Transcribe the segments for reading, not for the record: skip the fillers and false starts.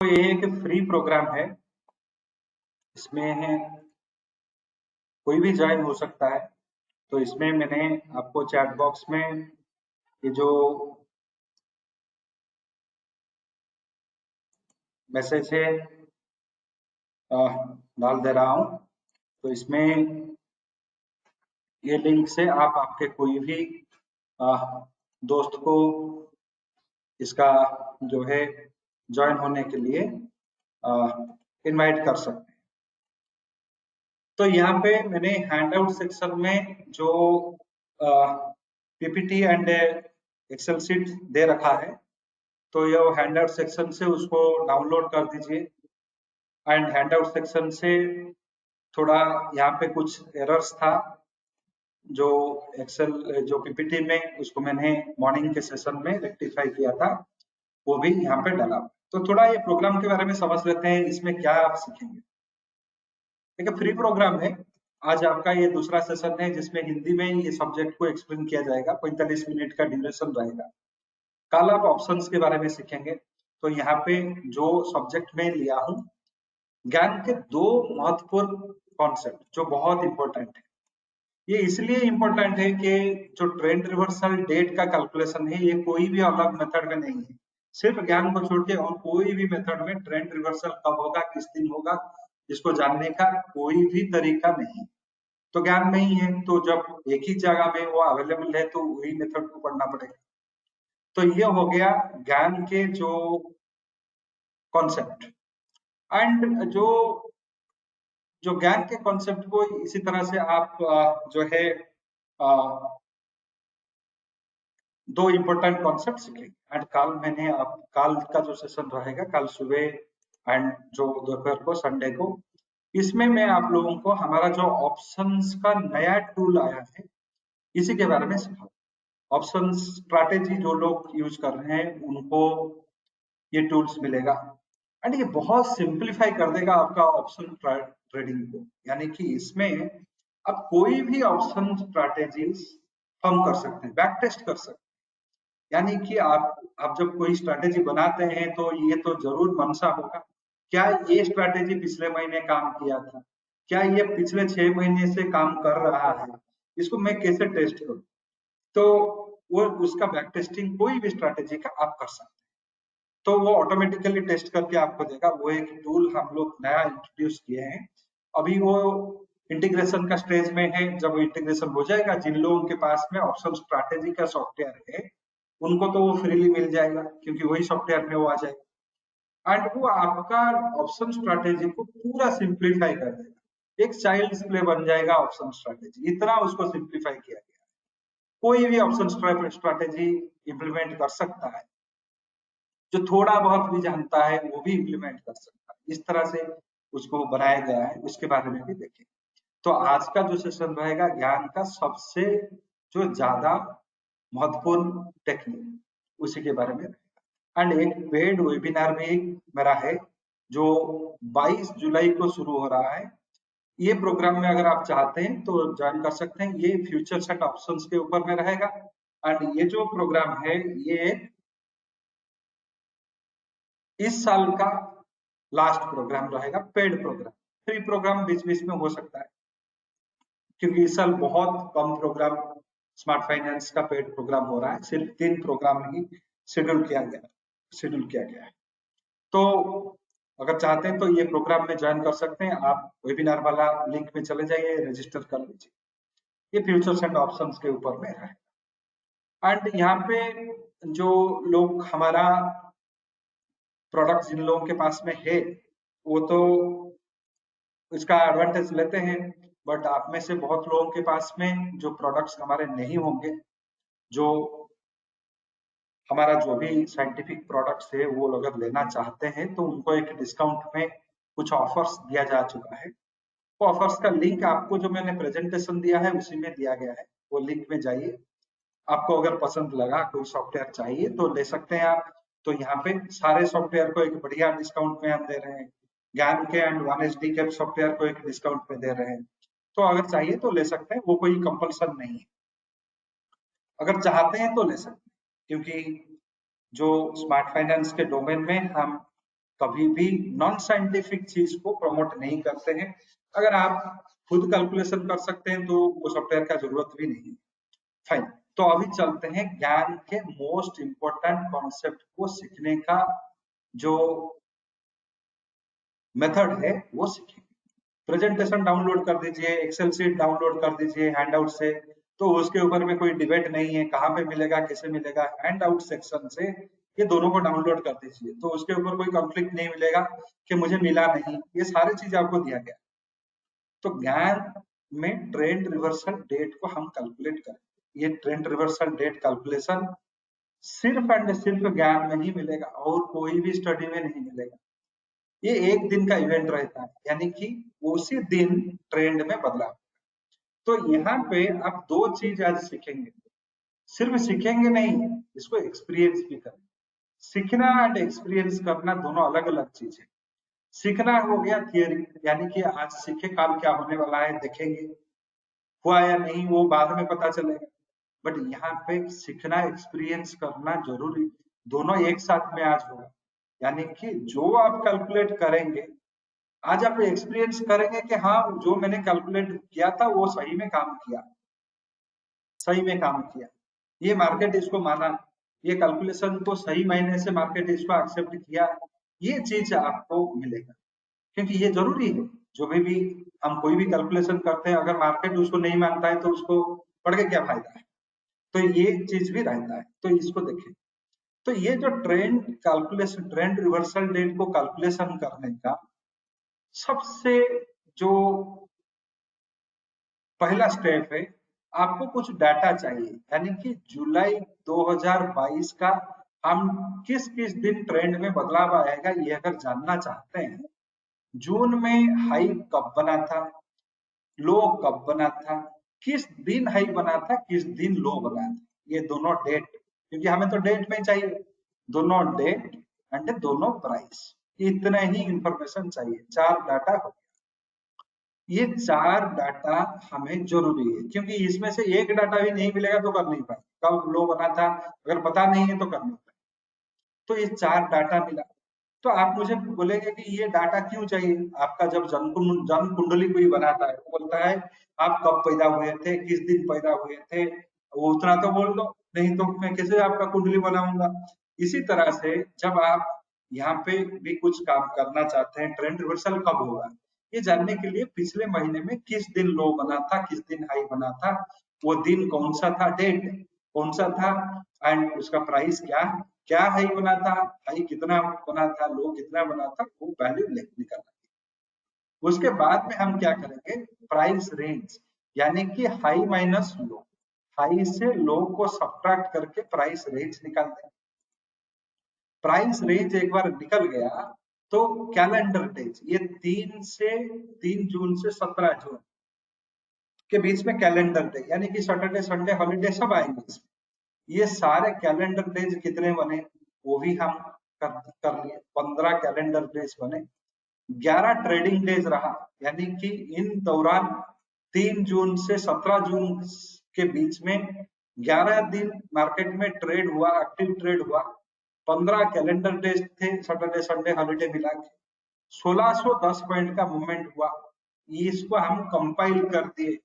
तो ये एक फ्री प्रोग्राम है। इसमें कोई भी ज्वाइन हो सकता है। तो इसमें मैंने आपको चैट बॉक्स में ये जो मैसेज है डाल दे रहा हूँ। तो इसमें ये लिंक से आप आपके कोई भी दोस्त को इसका जो है ज्वाइन होने के लिए इनवाइट कर सकते हैं। तो यहाँ पे मैंने हैंडआउट सेक्शन में जो पीपीटी एंड एक्सेल शीट दे रखा है, तो ये हैंडआउट सेक्शन से उसको डाउनलोड कर दीजिए। एंड हैंडआउट सेक्शन से थोड़ा यहाँ पे कुछ एरर्स था जो एक्सेल जो पीपीटी में, उसको मैंने मॉर्निंग के सेशन में रेक्टिफाई किया था, वो भी यहाँ पे डाला। तो थोड़ा ये प्रोग्राम के बारे में समझ लेते हैं, इसमें क्या आप सीखेंगे। एक फ्री प्रोग्राम है। आज आपका ये दूसरा सेशन है जिसमें हिंदी में ये सब्जेक्ट को एक्सप्लेन किया जाएगा। 45 मिनट का ड्यूरेशन रहेगा। कल आप ऑप्शंस के बारे में सीखेंगे। तो यहाँ पे जो सब्जेक्ट में लिया हूँ, ज्ञान के दो महत्वपूर्ण कॉन्सेप्ट जो बहुत इंपॉर्टेंट है। ये इसलिए इंपॉर्टेंट है कि जो ट्रेंड रिवर्सल डेट का कैलकुलेशन है, ये कोई भी अलग मेथड में नहीं है। सिर्फ ज्ञान को छोड़ के और कोई भी मेथड में ट्रेंड रिवर्सल कब होगा, किस दिन होगा, इसको जानने का कोई भी तरीका नहीं। तो ज्ञान में ही है, तो जब एक ही जगह में वो अवेलेबल है तो वही मेथड को पढ़ना पड़ेगा। तो ये हो गया ज्ञान के जो कॉन्सेप्ट। एंड जो ज्ञान के कॉन्सेप्ट को इसी तरह से आप जो है दो इंपॉर्टेंट कॉन्सेप्ट सीखेंगे। एंड कल का जो सेशन रहेगा, कल सुबह एंड जो दोपहर को संडे को, इसमें मैं आप लोगों को हमारा जो ऑप्शंस का नया टूल आया है, इसी के बारे में सिखाऊंगा। ऑप्शन स्ट्रैटेजी जो लोग यूज कर रहे हैं उनको ये टूल्स मिलेगा। एंड ये बहुत सिंप्लीफाई कर देगा आपका ऑप्शन ट्रेडिंग को। यानी कि इसमें आप कोई भी ऑप्शन स्ट्रैटेजीज हम कर सकते हैं, बैक टेस्ट कर सकते हैं। यानी कि आप जब कोई स्ट्रैटेजी बनाते हैं तो ये तो जरूर मनसा होगा, क्या ये स्ट्रैटेजी पिछले महीने काम किया था, क्या ये पिछले 6 महीने से काम कर रहा है, इसको मैं कैसे टेस्ट करूं। तो वो उसका बैक टेस्टिंग कोई भी स्ट्रैटेजी का आप कर सकते हैं। तो वो ऑटोमेटिकली टेस्ट करके आपको देगा। वो एक टूल हम लोग नया इंट्रोड्यूस किए हैं। अभी वो इंटीग्रेशन का स्टेज में है। जब वो इंटीग्रेशन हो जाएगा, जिन लोगों के पास में ऑप्शन स्ट्रैटेजी का सॉफ्टवेयर है उनको तो वो फ्रीली मिल जाएगा, क्योंकि वही सॉफ्टवेयर में वो आ जाएगा। एंड वो आपका ऑप्शन स्ट्रैटेजी को पूरा सिंप्लीफाई कर देगा। एक चाइल्ड प्ले बन जाएगा ऑप्शन स्ट्रैटेजी, इतना उसको सिंप्लीफाई किया गया है। कोई भी ऑप्शन स्ट्रैटेजी इंप्लीमेंट कर सकता है, जो थोड़ा बहुत भी जानता है वो भी इम्प्लीमेंट कर सकता है। इस तरह से उसको बनाया गया है, उसके बारे में भी देखें। तो आज का जो सेशन रहेगा ज्ञान का सबसे जो ज्यादा महत्वपूर्ण टेक्निक, उसी के बारे में। एंड एक पेड वेबिनार भी मेरा है जो 22 जुलाई को शुरू हो रहा है। ये प्रोग्राम में अगर आप चाहते हैं तो ज्वाइन कर सकते हैं। ये फ्यूचर्स एंड ऑप्शंस के ऊपर में रहेगा। एंड ये जो प्रोग्राम है ये इस साल का लास्ट प्रोग्राम रहेगा, पेड प्रोग्राम। फ्री प्रोग्राम बीच बीच में हो सकता है, क्योंकि इस साल बहुत कम प्रोग्राम स्मार्ट फाइनेंस का पेड प्रोग्राम हो रहा है। सिर्फ 3 प्रोग्राम ही शेड्यूल किया गया है। तो अगर चाहते हैं तो ये प्रोग्राम में ज्वाइन कर सकते हैं। आप वेबिनार वाला लिंक में चले जाइए, रजिस्टर कर लीजिए। ये फ्यूचर्स एंड ऑप्शंस के ऊपर में है। एंड यहाँ पे जो लोग हमारा प्रोडक्ट जिन लोगों के पास में है वो तो इसका एडवांटेज लेते हैं। बट आप में से बहुत लोगों के पास में जो प्रोडक्ट्स हमारे नहीं होंगे, जो हमारा जो भी साइंटिफिक प्रोडक्ट्स है वो अगर लेना चाहते हैं तो उनको एक डिस्काउंट में कुछ ऑफर्स दिया जा चुका है। वो ऑफर्स का लिंक आपको जो मैंने प्रेजेंटेशन दिया है उसी में दिया गया है। वो लिंक में जाइए, आपको अगर पसंद लगा, कोई सॉफ्टवेयर चाहिए तो ले सकते हैं आप। तो यहाँ पे सारे सॉफ्टवेयर को एक बढ़िया डिस्काउंट में हम दे रहे हैं। ज्ञान के एंड 1HD के सॉफ्टवेयर को एक डिस्काउंट में दे रहे हैं। तो अगर चाहिए तो ले सकते हैं, वो कोई कंपल्सन नहीं है। अगर चाहते हैं तो ले सकते हैं, क्योंकि जो स्मार्ट फाइनेंस के डोमेन में हम कभी भी नॉन साइंटिफिक चीज को प्रमोट नहीं करते हैं। अगर आप खुद कैलकुलेशन कर सकते हैं तो वो सॉफ्टवेयर का जरूरत भी नहीं है। फाइन, तो अभी चलते हैं ज्ञान के मोस्ट इंपॉर्टेंट कॉन्सेप्ट को सीखने का जो मेथड है वो सीखेंगे। प्रेजेंटेशन डाउनलोड कर दीजिए, एक्सेल शीट डाउनलोड कर दीजिए हैंडआउट से, तो उसके ऊपर में कोई डिबेट नहीं है कहाँ पे मिलेगा कैसे मिलेगा, हैंडआउट सेक्शन से ये दोनों को डाउनलोड कर दीजिए, तो उसके ऊपर कोई कॉन्फ्लिक्ट नहीं मिलेगा कि मुझे मिला नहीं, ये सारी चीज आपको दिया गया। तो ज्ञान में ट्रेंड रिवर्सल डेट को हम कैलकुलेट करें। ये ट्रेंड रिवर्सल डेट कैलकुलेशन सिर्फ एंड सिर्फ ज्ञान में ही मिलेगा और कोई भी स्टडी में नहीं मिलेगा। ये एक दिन का इवेंट रहता है, यानी कि उसी दिन ट्रेंड में बदलाव। तो यहाँ पे आप दो चीज आज सीखेंगे, सिर्फ सीखेंगे नहीं, इसको एक्सपीरियंस भी करें। सीखना एंड एक्सपीरियंस करना दोनों अलग अलग चीज है। सीखना हो गया थियरी, यानी कि आज सीखे कल क्या होने वाला है देखेंगे, हुआ या नहीं वो बाद में पता चलेगा। बट यहाँ पे सीखना एक्सपीरियंस करना जरूरी, दोनों एक साथ में आज होगा। यानी कि जो आप कैलकुलेट करेंगे आज आप एक्सपीरियंस करेंगे कि हाँ जो मैंने कैलकुलेट किया था वो सही में काम किया, सही में काम किया, ये मार्केट इसको माना, ये कैलकुलेशन को सही मायने से मार्केट इसको एक्सेप्ट किया, ये चीज आपको मिलेगा। क्योंकि ये जरूरी है, जो भी हम कोई भी कैलकुलेशन करते हैं अगर मार्केट उसको नहीं मानता है तो उसको पढ़ के क्या फायदा है। तो ये चीज भी रहता है, तो इसको देखें। तो ये जो trend calculation, trend reversal date को कैलकुलेशन करने का सबसे जो पहला स्टेप है, आपको कुछ डाटा चाहिए, यानी कि जुलाई 2022 का हम किस किस दिन ट्रेंड में बदलाव आएगा ये अगर जानना चाहते हैं। जून में हाई कब बना था, लो कब बना था, किस दिन हाई बना था किस दिन लो बना था, ये दोनों डेट, क्योंकि हमें तो डेट में चाहिए, दोनों डेट एंड दोनों प्राइस, इतना ही इंफॉर्मेशन चाहिए, चार डाटा हो। ये चार डाटा हमें जरूरी है, क्योंकि इसमें से एक डाटा भी नहीं मिलेगा तो कर नहीं पाए, कब लो बना था अगर पता नहीं है तो कर नहीं पाए। तो ये चार डाटा मिला, तो आप मुझे बोलेंगे कि ये डाटा क्यों चाहिए। आपका जब जन्म कुंडली कोई बनाता है वो बोलता है आप कब पैदा हुए थे किस दिन पैदा हुए थे, वो उतना तो बोल दो, नहीं तो मैं कैसे आपका कुंडली बनाऊंगा। इसी तरह से जब आप यहाँ पे भी कुछ काम करना चाहते हैं, ट्रेंड रिवर्सल कब होगा ये जानने के लिए पिछले महीने में किस दिन लो बना था किस दिन हाई बना था, वो दिन कौन सा था, डेट कौन सा था, एंड उसका प्राइस क्या क्या हाई बना था, हाई कितना बना था, लो कितना बना था, वो वैल्यू निकालना। उसके बाद में हम क्या करेंगे, प्राइस रेंज, यानी कि हाई माइनस लो, हाई से लो को सब्ट्रैक्ट करके प्राइस रेंज निकाल देंगे। प्राइस रेंज एक बार निकल गया तो कैलेंडर डेज, ये 3 जून से 17 जून के बीच में कैलेंडर डे, यानी कि सैटरडे संडे हॉलीडे सब आएंगे इसमें। ये सारे कैलेंडर डेज कितने बने वो भी हम कर लिए, 15 कैलेंडर डेज बने, 11 ट्रेडिंग डेज रहा, यानी कि इन दौरान 3 जून से 17 जून के बीच में 11 दिन मार्केट में ट्रेड हुआ, एक्टिव ट्रेड हुआ, 15 कैलेंडर डेज थे सैटरडे संडे हॉलीडे मिला के, 1610 पॉइंट का मूवमेंट हुआ। इसको हम कंपाइल कर दिए,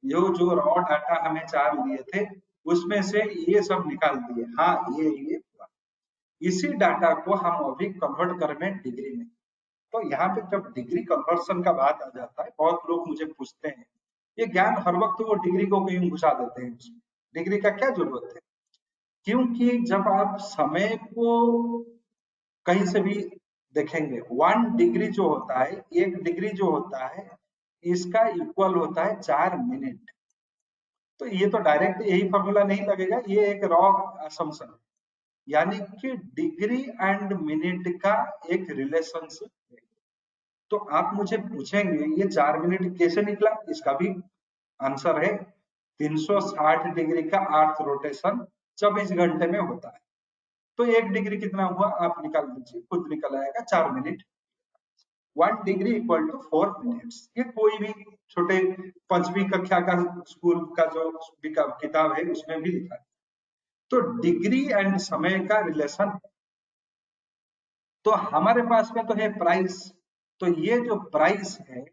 जो रॉ डाटा हमें चार लिए थे उसमें से ये सब निकाल दिए, हाँ ये हुआ। इसी डाटा को हम अभी कन्वर्ट कर में डिग्री में। तो यहाँ पे जब डिग्री कन्वर्सन का बात आ जाता है, बहुत लोग मुझे पूछते हैं ये ज्ञान हर वक्त वो डिग्री को क्यों घुसा देते हैं, उसमें डिग्री का क्या जरूरत है। क्योंकि जब आप समय को कहीं से भी देखेंगे, 1 डिग्री जो होता है, 1 डिग्री जो होता है इसका इक्वल होता है 4 मिनट। तो ये तो डायरेक्ट यही फॉर्मूला नहीं लगेगा, ये एक रॉ असम्पशन, यानी कि डिग्री एंड मिनट का एक रिलेशनशिप है। तो आप मुझे पूछेंगे ये 4 मिनट कैसे निकला, इसका भी आंसर है 360 डिग्री का अर्थ रोटेशन 24 घंटे में होता है। तो 1 डिग्री कितना हुआ आप निकाल दीजिए, खुद निकल आएगा 4 minute. 1 degree equal to 4 minutes, ये कोई भी छोटे 5वीं कक्षा का स्कूल का जो किताब है उसमें भी लिखा है। तो डिग्री एंड समय का रिलेशन, तो हमारे पास में तो है प्राइस, तो ये जो प्राइस है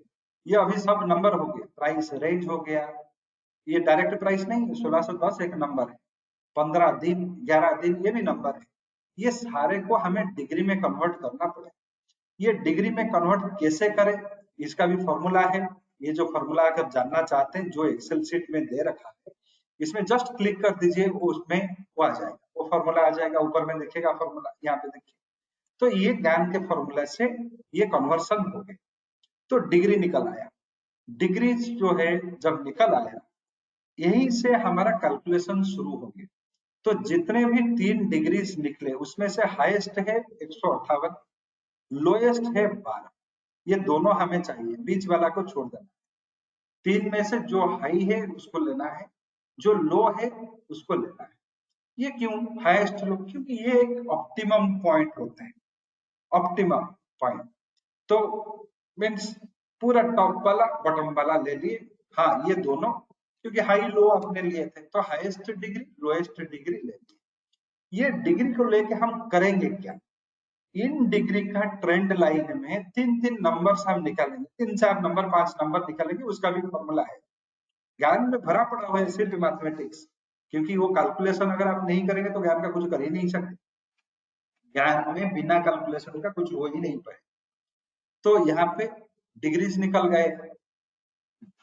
ये अभी सब नंबर हो गए, प्राइस रेंज हो गया, ये डायरेक्ट प्राइस नहीं है, 1610 एक नंबर है, 15 दिन 11 दिन ये भी नंबर है। ये सारे को हमें डिग्री में कन्वर्ट करना पड़ेगा। ये डिग्री में कन्वर्ट कैसे करें, इसका भी फॉर्मूला है। ये जो फॉर्मूला अगर जानना चाहते हैं, जो एक्सेल शीट में दे रखा है, इसमें जस्ट क्लिक कर दीजिए, वो उसमें वो आ जाएगा, वो फॉर्मूला आ जाएगा, ऊपर में देखिएगा फॉर्मूला, यहाँ पे देखिए। तो ये ज्ञान के फॉर्मूले से ये कन्वर्सन हो गए, तो डिग्री निकल आया। डिग्री जो है जब निकल आया, यहीं से हमारा कैलकुलेशन शुरू हो गया। तो जितने भी 3 डिग्रीज निकले उसमें से हाईएस्ट है 158, लोएस्ट है 12। ये दोनों हमें चाहिए, बीच वाला को छोड़ देना। 3 में से जो हाई है उसको लेना है, जो लो है उसको लेना है। ये क्यों हाईएस्ट लो, क्योंकि ये एक ऑप्टिमम पॉइंट होते हैं, ऑप्टिमम पॉइंट। तो मीन्स पूरा टॉप वाला बॉटम वाला ले लिए। हाँ ये दोनों, क्योंकि हाई लो अपने लिए थे, तो हाईएस्ट डिग्री लोएस्ट डिग्री ले लिए। ये डिग्री को लेके हम करेंगे क्या, इन डिग्री का ट्रेंड लाइन में 3-3 नंबर्स हम निकालेंगे, 3-4 नंबर 5 नंबर निकालेंगे, उसका भी फॉर्मूला है। ज्ञान में भरा पड़ा हुआ है सिर्फ मैथमेटिक्स, क्योंकि वो कैलकुलेशन अगर आप नहीं करेंगे तो ज्ञान का कुछ कर ही नहीं सकते। ज्ञान में बिना कैलकुलेशन का कुछ हो ही नहीं पाए। तो यहाँ पे डिग्रीज निकल गए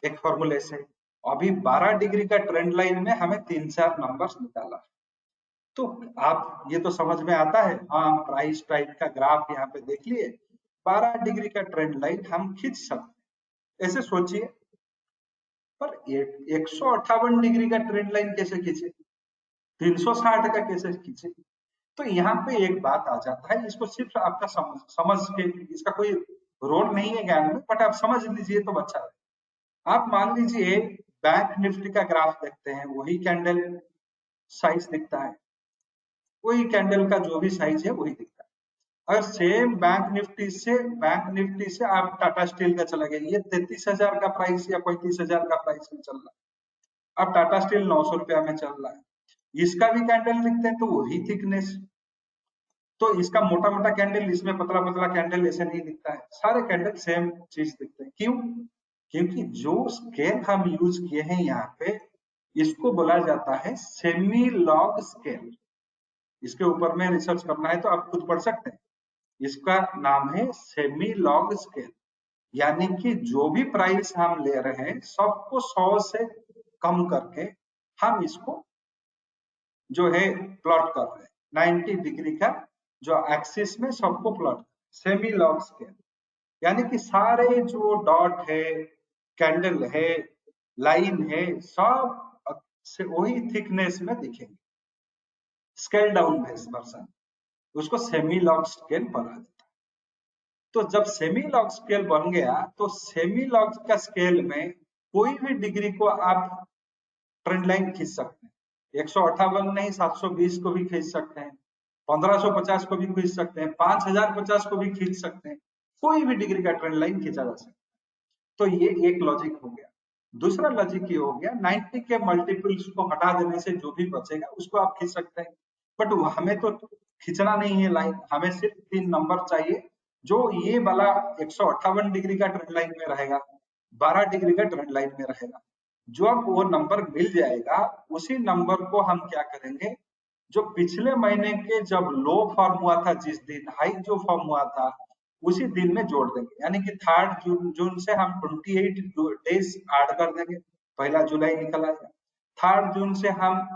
एक फॉर्मूले से। अभी 12 डिग्री का ट्रेंड लाइन में हमें 3-4 नंबर्स निकाला। तो आप ये तो समझ में आता है, हाँ प्राइस टाइप का ग्राफ यहाँ पे देख लिए, 12 डिग्री का ट्रेंड लाइन हम खींच सकते, ऐसे सोचिए। पर 158 डिग्री का ट्रेंड लाइन कैसे खींचे, 360 का कैसे खींचे। तो यहाँ पे एक बात आ जाता है, इसको सिर्फ आपका समझ के, इसका कोई रोल नहीं है ज्ञान में, बट आप समझ लीजिए तो अच्छा है। आप मान लीजिए बैंक निफ्टी का ग्राफ देखते हैं, वही कैंडल साइज दिखता है, वही कैंडल का जो भी साइज है वही दिखता है। अगर सेम बैंक निफ्टी से आप टाटा स्टील का चला गया, ये 33,000 का प्राइस या 35,000 का प्राइस में चल रहा है, अब टाटा स्टील 900 रुपया में चल रहा है, इसका भी कैंडल दिखते हैं तो वही थिकनेस। तो इसका मोटा मोटा कैंडल, इसमें पतला पतला कैंडल ऐसे नहीं दिखता है, सारे कैंडल सेम चीज दिखते हैं। क्यों, क्योंकि जो स्केल हम यूज किए हैं यहाँ पे, इसको बोला जाता है सेमी लॉग स्केल। इसके ऊपर में रिसर्च करना है तो आप खुद पढ़ सकते हैं, इसका नाम है सेमी लॉग स्केल। यानी कि जो भी प्राइस हम ले रहे हैं सबको 100 से कम करके हम इसको जो है प्लॉट कर रहे हैं, 90 डिग्री का जो एक्सिस में सबको प्लॉट, सेमी लॉग स्केल। यानी कि सारे जो डॉट है, कैंडल है, लाइन है, सब से वही थिकनेस में दिखेंगे, स्केल डाउन वर्जन, उसको सेमी लॉग स्केल बना देता है। तो जब सेमी लॉग स्केल बन गया, तो सेमी लॉग का स्केल में कोई भी डिग्री को आप ट्रेंड लाइन खींच सकते हैं, 158 नहीं 720 को भी खींच सकते हैं, 1550 को भी खींच सकते हैं, 5050 को भी खींच सकते हैं, कोई भी डिग्री का ट्रेंड लाइन खींचा जा सकता है। तो ये एक लॉजिक हो गया। दूसरा लॉजिक ये हो गया, 90 के मल्टीपल्स को हटा देने से जो भी बचेगा उसको आप खींच सकते हैं, बट हमें तो खींचना नहीं है लाइन, हमें सिर्फ 3 नंबर चाहिए, जो ये वाला 158 डिग्री का ट्रेंड लाइन में रहेगा, 12 डिग्री का ट्रेंड लाइन में रहेगा। जब वो नंबर मिल जाएगा, उसी नंबर को हम क्या करेंगे, जो पिछले महीने के जब लो फॉर्म हुआ था, जिस दिन हाई जो फॉर्म हुआ था, उसी दिन में जोड़ देंगे। यानी कि 3 जून से हम 28 डेज ऐड कर देंगे, 1 जुलाई निकल आएगा। 3 जून से हम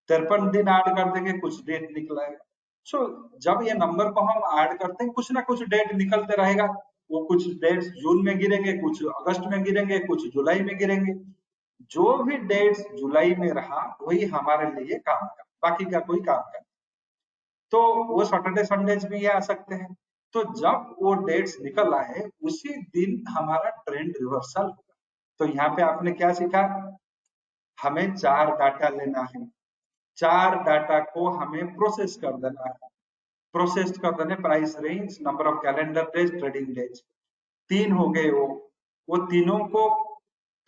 53 दिन ऐड कर देंगे, कुछ डेट निकल आएगा। सो जब ये नंबर को हम ऐड करते हैं, कुछ ना कुछ डेट निकलते रहेगा, वो कुछ डेट्स जून में गिरेंगे, कुछ अगस्त में गिरेंगे, कुछ जुलाई में गिरेंगे। जो भी डेट्स जुलाई में रहा वही हमारे लिए काम का, बाकी का कोई काम का। तो वो सैटरडे संडेज भी आ सकते हैं। तो जब वो डेट्स निकल आए, उसी दिन हमारा ट्रेंड रिवर्सल होगा। तो यहाँ पे आपने क्या सीखा, हमें 4 डाटा लेना है, 4 डाटा को हमें प्रोसेस कर देना है, प्रोसेस कर देने, price range, number of calendar days, trading days, 3 हो गए वो तीनों को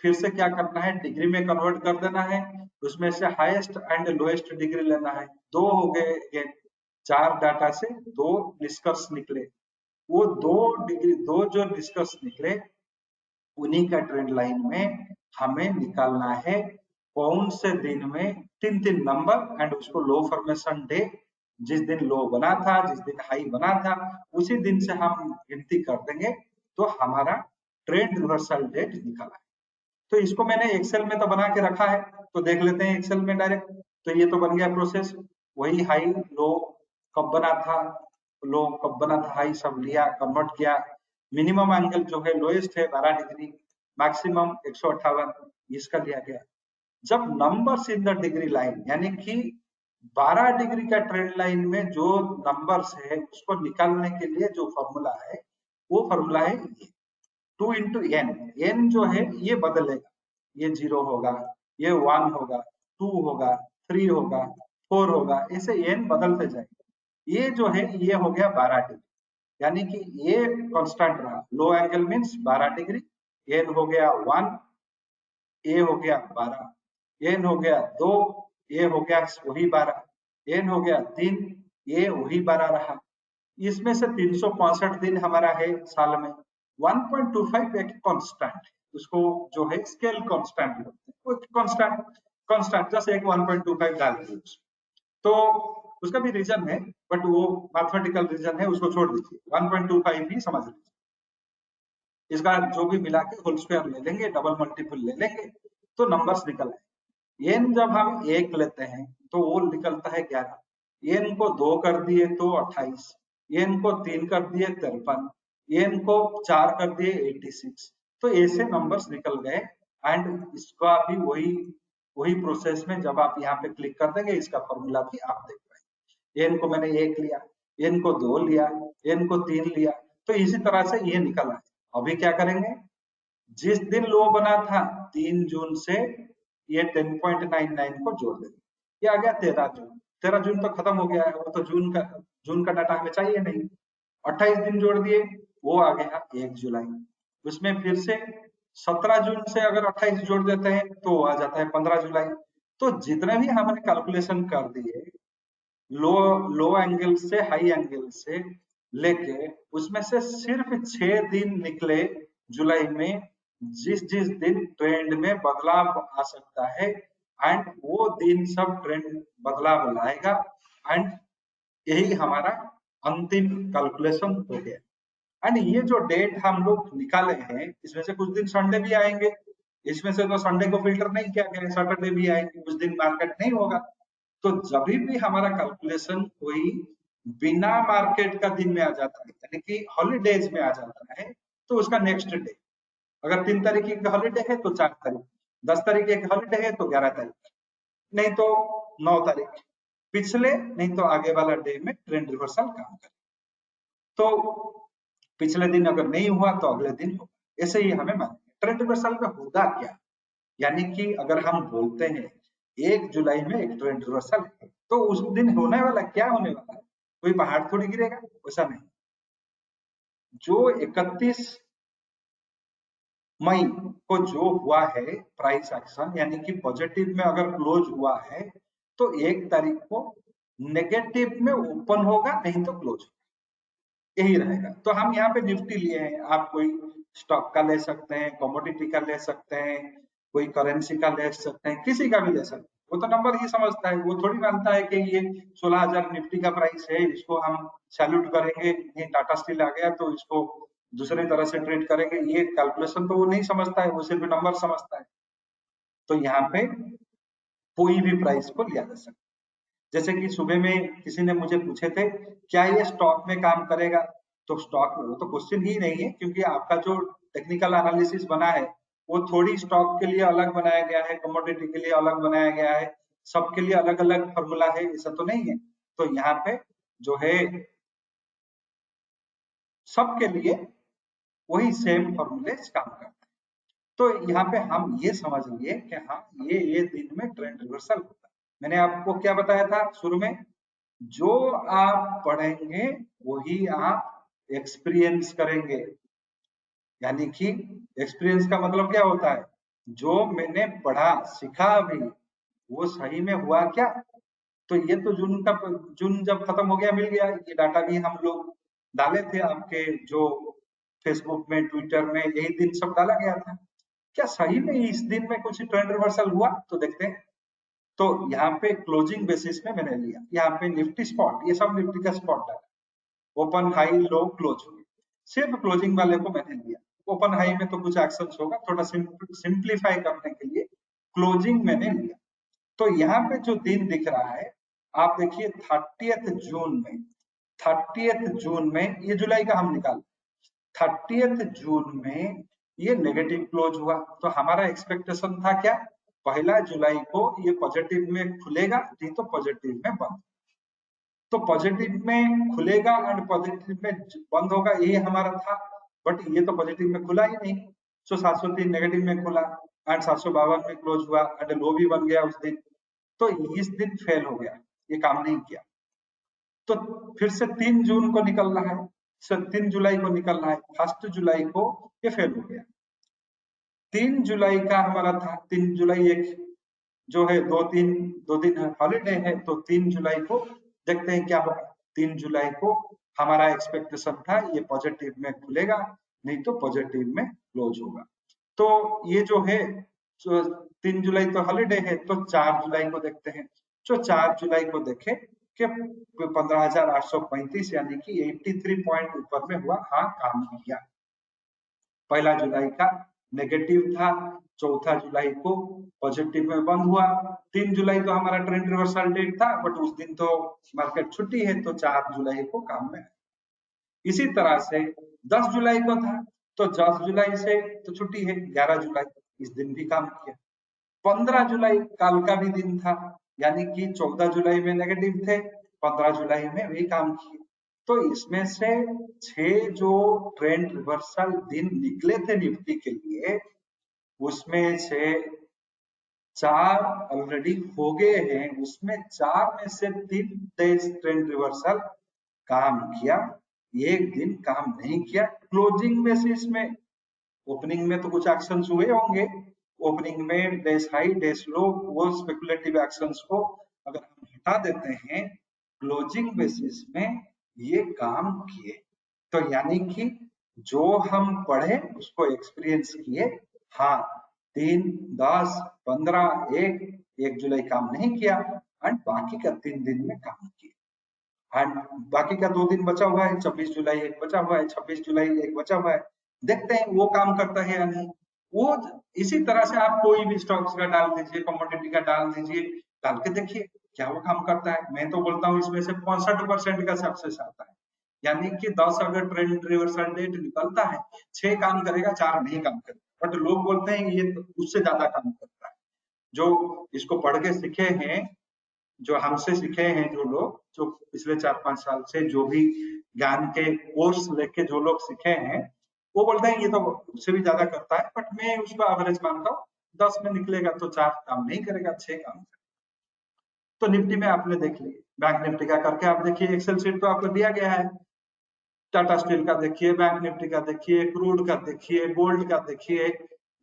फिर से क्या करना है, डिग्री में कन्वर्ट कर देना है, उसमें से हाईएस्ट एंड लोएस्ट डिग्री लेना है। 2 हो गए, 4 डाटा से 2 निष्कर्ष निकले, वो 2 डिग्री, 2 जो डिस्कस निकले उन्हीं का ट्रेंड लाइन में हमें निकालना है कौन से दिन में 3 नंबर एंड उसको लो फॉर्मेशन डे, जिस दिन लो बना था, जिस दिन हाई बना था, उसी दिन से हम गिनती कर देंगे तो हमारा ट्रेंड रिवर्सल डेट निकला है। तो इसको मैंने एक्सेल में तो बना के रखा है, तो देख लेते हैं एक्सेल में डायरेक्ट। तो ये तो बन गया प्रोसेस, वही हाई लो कब बना था, लो कब बना था, हाई सब लिया, कन्वर्ट किया। मिनिमम एंगल जो है लोएस्ट है 12 डिग्री, मैक्सिमम 158 इसका लिया गया। जब numbers in the degree line यानी कि 12 डिग्री का ट्रेंड लाइन में जो नंबर्स है उसको निकालने के लिए जो फॉर्मूला है वो फॉर्मूला है ये 2 इंटू एन। एन जो है ये बदलेगा, ये 0 होगा, ये 1 होगा, 2 होगा, 3 होगा, 4 होगा, ऐसे एन बदलते जाएंगे। ये जो है ये हो गया 12 डिग्री, यानी कि ये कांस्टेंट रहा, लो एंगल मींस 12 डिग्री, एन हो गया 1, ए हो गया 12, एन हो गया 2, ए हो गया वही 12, एन हो गया 3, ए वही 12 रहा। इसमें से 365 दिन हमारा है साल में। 1.25 एक कांस्टेंट है, उसको जो है स्केल कांस्टेंट बोलते हैं, वो कांस्टेंट कांस्टेंट जैसे एक 1.25 डाल दिए तो उसका भी रीजन है, बट वो मैथमेटिकल रीजन है, उसको छोड़ दीजिए, 1.25 ही समझ लीजिए। इसका जो भी मिला के होल स्क्वायर ले लेंगे, डबल मल्टीपल ले लेंगे तो नंबर्स निकल आए। एन जब हम 1 लेते हैं तो वो निकलता है 11, एन को 2 कर दिए तो 28, एन को 3 कर दिए 53, एन को 4 कर दिए 86। तो ऐसे नंबर्स निकल गए एंड इसका भी वही वही प्रोसेस में जब आप यहाँ पे क्लिक कर देंगे इसका फॉर्मूला भी आप देख पाएंगे। एन को मैंने 1 लिया, एन को 2 लिया, एन को 3 लिया, तो इसी तरह से ये निकल आए। अभी क्या करेंगे, जिस दिन लो बना था 3 जून से ये 10.99 को जोड़ देंगे, ये आ गया 13 जून। 13 जून तो खत्म हो गया है, वो तो जून का डाटा हमें चाहिए नहीं। 28 दिन जोड़ दिए, वो आ गया 1 जुलाई। उसमें फिर से 17 जून से अगर 28 जोड़ देते हैं तो आ जाता है 15 जुलाई। तो जितने भी हमने कैलकुलेशन कर दिए लो लो एंगल से हाई एंगल से लेके, उसमें से सिर्फ 6 दिन निकले जुलाई में, जिस जिस दिन ट्रेंड में बदलाव आ सकता है एंड वो दिन सब ट्रेंड बदलाव लाएगा एंड यही हमारा अंतिम कैलकुलेशन हो गया। एंड ये जो डेट हम लोग निकाले हैं इसमें से कुछ दिन संडे भी आएंगे, इसमें से तो संडे को फिल्टर नहीं किया गया, सैटरडे भी आएंगे, उस दिन मार्केट नहीं होगा। तो जब भी हमारा कैलकुलेशन कोई बिना मार्केट का दिन में आ जाता है यानी कि हॉलीडेज में आ जाता है तो उसका नेक्स्ट डे, अगर 3 तारीख की हॉलीडे है तो 4 तारीख, 10 तारीख की हॉलीडे है तो 11 तारीख, नहीं तो 9 तारीख, पिछले नहीं तो आगे वाला डे में ट्रेंड रिवर्सल काम करे। तो पिछले दिन अगर नहीं हुआ तो अगले दिन होगा, ऐसे ही हमें मानेंगे। ट्रेंड रिवर्सल में होगा क्या, यानी कि अगर हम बोलते हैं 1 जुलाई में एक ट्रेंड रिवर्सल है तो उस दिन होने वाला क्या होने वाला है, कोई पहाड़ थोड़ी गिरेगा, वैसा नहीं। जो 31 मई को जो हुआ है प्राइस एक्शन यानी कि पॉजिटिव में अगर क्लोज हुआ है तो 1 तारीख को नेगेटिव में ओपन होगा, नहीं तो क्लोज, यही रहेगा। तो हम यहाँ पे निफ्टी लिए हैं, आप कोई स्टॉक का ले सकते हैं, कमोडिटी का ले सकते हैं, कोई करेंसी का ले सकते हैं, किसी का भी ले सकते हैं। वो तो नंबर ही समझता है, वो थोड़ी मानता है कि ये 16,000 निफ्टी का प्राइस है, इसको हम सैल्यूट करेंगे, ये टाटा स्टील आ गया तो इसको दूसरे तरह से ट्रेड करेंगे, ये कैलकुलेशन तो वो नहीं समझता है, वो सिर्फ नंबर समझता है। तो यहाँ पे कोई भी प्राइस को लिया जा सकता है। जैसे कि सुबह में किसी ने मुझे पूछे थे क्या ये स्टॉक में काम करेगा, तो स्टॉक में वो तो क्वेश्चन ही नहीं है, क्योंकि आपका जो टेक्निकल एनालिसिस बना है वो थोड़ी स्टॉक के लिए अलग बनाया गया है, कमोडिटी के लिए अलग बनाया गया है, सबके लिए अलग अलग फॉर्मूला है, ऐसा तो नहीं है। तो यहाँ पे जो है सबके लिए वही सेम फॉर्मूले काम करते हैं। तो यहाँ पे हम ये समझ लिए कि हाँ ये दिन में ट्रेंड रिवर्सल होता है। मैंने आपको क्या बताया था शुरू में, जो आप पढ़ेंगे वही आप एक्सपीरियंस करेंगे, यानी कि एक्सपीरियंस का मतलब क्या होता है, जो मैंने पढ़ा सीखा अभी वो सही में हुआ क्या। तो ये तो जून जब खत्म हो गया मिल गया, ये डाटा भी हम लोग डाले थे आपके जो फेसबुक में, ट्विटर में, यही दिन सब डाला गया था। क्या सही में इस दिन में कुछ ट्रेंड रिवर्सल हुआ? तो देखते हैं। तो यहाँ पे क्लोजिंग बेसिस में मैंने लिया, यहाँ पे निफ्टी स्पॉट, ये सब निफ्टी का स्पॉट डाला, ओपन हाई लो क्लोज हुए, सिर्फ क्लोजिंग वाले को मैंने लिया। ओपन हाई में तो कुछ एक्शन होगा, थोड़ा सिंप्लीफाई करने के लिए क्लोजिंग मैंने लिया। तो यहाँ पे जो दिन दिख रहा है, आप देखिए 30 जून में, 30 जून में, ये जुलाई का हम निकाल, 30 जून में ये नेगेटिव क्लोज हुआ। तो हमारा एक्सपेक्टेशन था क्या, 1 जुलाई को ये पॉजिटिव में खुलेगा, नहीं तो पॉजिटिव में बंद। तो पॉजिटिव में खुलेगा एंड पॉजिटिव में बंद होगा, यही हमारा था। बट ये तो पॉजिटिव में खुला ही नहीं। सो 703 नेगेटिव में खुला एंड 752 में क्लोज हुआ एंड लो भी बन गया उस दिन। तो इस दिन फेल हो गया, ये काम नहीं किया। तो फिर से 3 जून को निकल रहा है, 3 जुलाई को निकल रहा है, 1 जुलाई को ये फेल हो गया। 3 जुलाई का हमारा था, 3 जुलाई एक जो है, 2 दिन हॉलीडे है, तो 3 जुलाई को देखते हैं क्या होगा। 3 जुलाई को हमारा एक्सपेक्टेशन था ये पॉजिटिव में खुलेगा, नहीं तो पॉजिटिव में क्लोज होगा। तो ये जो है, जो 3 जुलाई तो हॉलीडे है, तो 4 जुलाई को देखते हैं। जो 4 जुलाई को देखे कि 15,835 यानी कि 83 पॉइंट ऊपर में हुआ, हाँ काम किया। 1 जुलाई का नेगेटिव था, 4 जुलाई को पॉजिटिव में बंद हुआ। 3 जुलाई तो हमारा ट्रेंड रिवर्सल डेट था, बट उस दिन तो मार्केट छुट्टी है, तो 4 जुलाई को काम में। इसी तरह से 10 जुलाई को था, तो 10 जुलाई से तो छुट्टी है, 11 जुलाई इस दिन भी काम किया। 15 जुलाई कल का भी दिन था, यानी कि 14 जुलाई में नेगेटिव थे, 15 जुलाई में भी काम किए। तो इसमें से 6 जो ट्रेंड रिवर्सल दिन निकले थे निफ्टी के लिए, उसमें से 4 ऑलरेडी हो गए हैं, उसमें 4 में से 3 डेज ट्रेंड रिवर्सल काम किया, एक दिन काम नहीं किया। क्लोजिंग बेसिस में, ओपनिंग में तो कुछ एक्शंस हुए होंगे, ओपनिंग में डैश हाई डैश लो, वो स्पेकुलेटिव एक्शंस को अगर हम हटा देते हैं, क्लोजिंग बेसिस में ये काम किए। तो यानी कि जो हम पढ़े उसको एक्सपीरियंस किए। हाँ, 3, 10, 15, 1 जुलाई काम नहीं किया एंड बाकी का 3 दिन में काम किया एंड बाकी का 2 दिन बचा हुआ है, 26 जुलाई एक बचा हुआ है, 26 जुलाई एक बचा हुआ है। देखते हैं वो काम करता है या नहीं। वो इसी तरह से आप कोई भी स्टॉक्स का डाल दीजिए, कमोडिटी का डाल दीजिए, डाल के देखिए क्या वो काम करता है। मैं तो बोलता हूँ इसमें से 65% का सक्सेस आता है, यानी कि 10 अगर ट्रेंड रिवर्सल डेट निकलता है, 6 काम करेगा, 4 नहीं काम करेगा। बट लोग बोलते हैं ये तो उससे ज्यादा काम करता है। जो इसको पढ़ के सीखे हैं, जो हमसे सीखे हैं, जो लोग जो पिछले 4-5 साल से जो भी ज्ञान के कोर्स लेके जो लोग सीखे हैं, वो बोलते हैं ये तो उससे भी ज्यादा करता है। बट मैं उसको एवरेज मानता हूँ, 10 में निकलेगा तो 4 काम नहीं करेगा, 6 काम करेगा। तो निफ्टी में आपने देख लिया, बैंक निफ्टी का करके आप देखिए, एक्सेल शीट तो आपको दिया गया है। टाटा स्टील का देखिए, बैंक निफ्टी का देखिए, क्रूड का देखिए, गोल्ड का देखिए,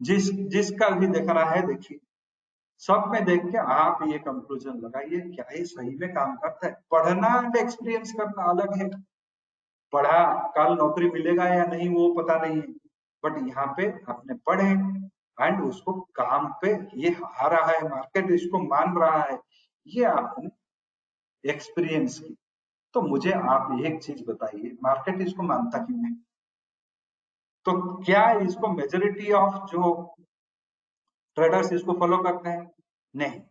जिसका भी देख रहा है देखिए, सब में देख के आप ये कंक्लूजन लगाइए क्या ये सही में काम करता है। पढ़ना एंड एक्सपीरियंस करना अलग है। पढ़ा, कल नौकरी मिलेगा या नहीं वो पता नहीं है, बट यहाँ पे आपने पढ़े एंड उसको काम पे ये आ रहा है, मार्केट इसको मान रहा है, ये आपने एक्सपीरियंस की। तो मुझे आप एक चीज बताइए, मार्केट इसको मानता क्यों है? तो क्या इसको मेजोरिटी ऑफ जो ट्रेडर्स इसको फॉलो करते हैं? नहीं,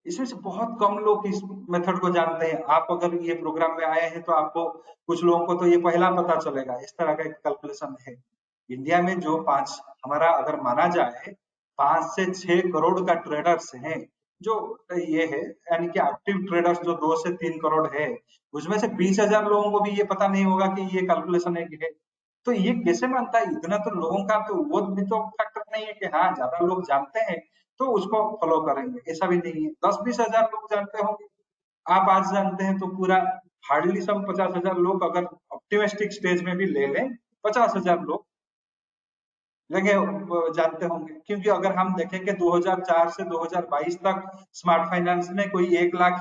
इसमें से बहुत कम लोग इस मेथड को जानते हैं। आप अगर ये प्रोग्राम में आए हैं तो आपको, कुछ लोगों को तो ये पहला पता चलेगा, इस तरह का एक कैलकुलेशन है। इंडिया में जो 5, हमारा अगर माना जाए 5 से 6 करोड़ का ट्रेडर्स हैं, जो ये है, यानी कि एक्टिव ट्रेडर्स जो 2 से 3 करोड़ है, उसमें से 20,000 लोगों को भी ये पता नहीं होगा कि ये कैलकुलेशन है। तो ये कैसे मानता है? इतना तो लोगों का तो वो भी तो फैक्टर नहीं है कि हाँ ज्यादा लोग जानते हैं तो उसको फॉलो करेंगे, ऐसा भी नहीं है। 10-20 हजार लोग जानते होंगे, आप आज जानते हैं तो पूरा हार्डली सब 50,000 लोग अगर ऑप्टिमिस्टिक स्टेज में भी ले लें, 50,000 लोग लगे जानते होंगे। क्योंकि अगर हम देखें कि 2004 से 2022 तक स्मार्ट फाइनेंस ने कोई 1 लाख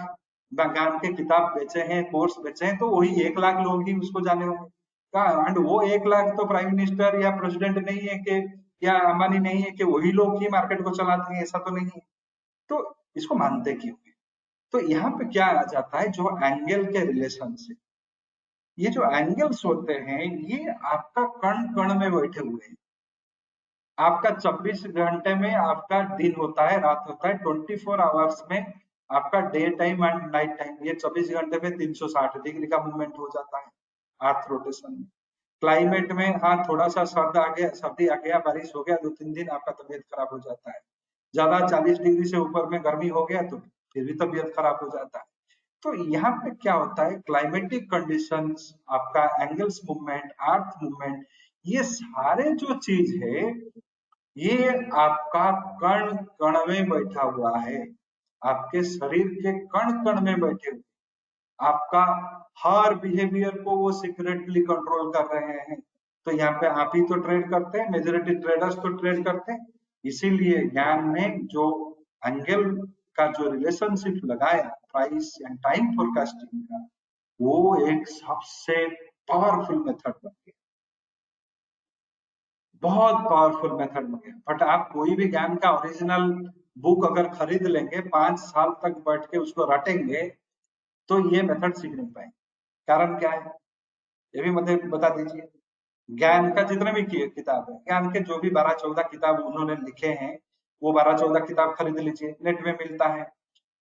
ज्ञान के किताब बेचे हैं, कोर्स बेचे हैं, तो वही 1 लाख लोग ही उसको जाने होंगे। एंड वो 1 लाख तो प्राइम मिनिस्टर या प्रेसिडेंट नहीं है कि, या अंबानी नहीं है कि वही लोग ही मार्केट को चलाते हैं, ऐसा तो नहीं है। तो इसको मानते क्यों है? तो यहाँ पे क्या आ जाता है, जो एंगल के रिलेशनशिप, ये जो एंगल्स होते हैं ये आपका कण कण में बैठे हुए हैं। आपका 24 घंटे में आपका दिन होता है, रात होता है, 24 आवर्स में आपका day time and night time, ये 24 घंटे में 360 डिग्री का मूवमेंट हो जाता है अर्थ रोटेशन में। क्लाइमेट में हाँ थोड़ा सा सर्द आ गया, सर्दी आ गया, बारिश हो गया, 2-3 दिन आपका तबीयत खराब हो जाता है। ज्यादा 40 डिग्री से ऊपर में गर्मी हो गया तो फिर भी तबीयत खराब हो जाता है। तो यहाँ पे क्या होता है, क्लाइमेटिक कंडीशंस, आपका एंगल्स मूवमेंट, अर्थ मूवमेंट, ये सारे जो चीज है ये आपका कण कण में बैठा हुआ है, आपके शरीर के कण कण में बैठे हुए, आपका हर बिहेवियर को वो सीक्रेटली कंट्रोल कर रहे हैं। तो यहाँ पे आप ही तो ट्रेड करते हैं, मेजोरिटी ट्रेडर्स तो ट्रेड करते हैं। इसीलिए ज्ञान में जो एंगल का जो रिलेशनशिप लगाया प्राइस एंड टाइम फोरकास्टिंग का, वो एक सबसे पावरफुल मेथड बन गया, बहुत पावरफुल मेथड बन गया। बट आप कोई भी ज्ञान का ओरिजिनल बुक अगर खरीद लेंगे, 5 साल तक बैठ के उसको रटेंगे, तो ये मेथड सीख नहीं पाएंगे। कारण क्या है, ये भी मुझे बता दीजिए। ज्ञान का जितने भी किताब है, ज्ञान के जो भी 12-14 किताब उन्होंने लिखे हैं, वो 12-14 किताब खरीद लीजिए, नेट में मिलता है।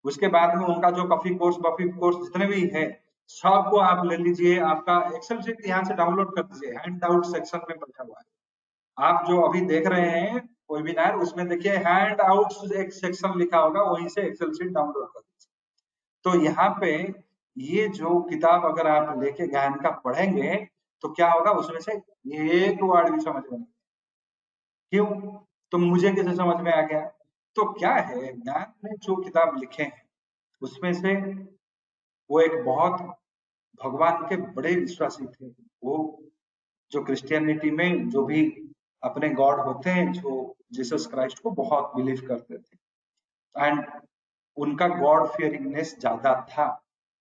उसके बाद में उनका जो कॉफी कोर्स बफी कोर्स जितने भी है, सबको आप ले लीजिए। आपका एक्सेल शीट यहाँ से डाउनलोड कर दीजिए, हैंड आउट सेक्शन में बैठा हुआ है। आप जो अभी देख रहे हैं वेबिनार, उसमें देखिए हैंड आउट एक सेक्शन लिखा होगा, वहीं से एक्सेल शीट डाउनलोड कर दीजिए। तो यहाँ पे ये जो किताब अगर आप लेके ज्ञान का पढ़ेंगे, तो क्या होगा, उसमें से एक वर्ड भी समझ में नहीं। क्यों? तो मुझे कैसे समझ में आ गया? तो क्या है, ज्ञान ने जो किताब लिखे हैं उसमें से वो एक बहुत भगवान के बड़े विश्वासी थे। वो जो क्रिश्चियनिटी में जो भी अपने गॉड होते हैं, जो जीसस क्राइस्ट को बहुत बिलीव करते थे, एंड उनका गॉड फियरिंगनेस ज्यादा था।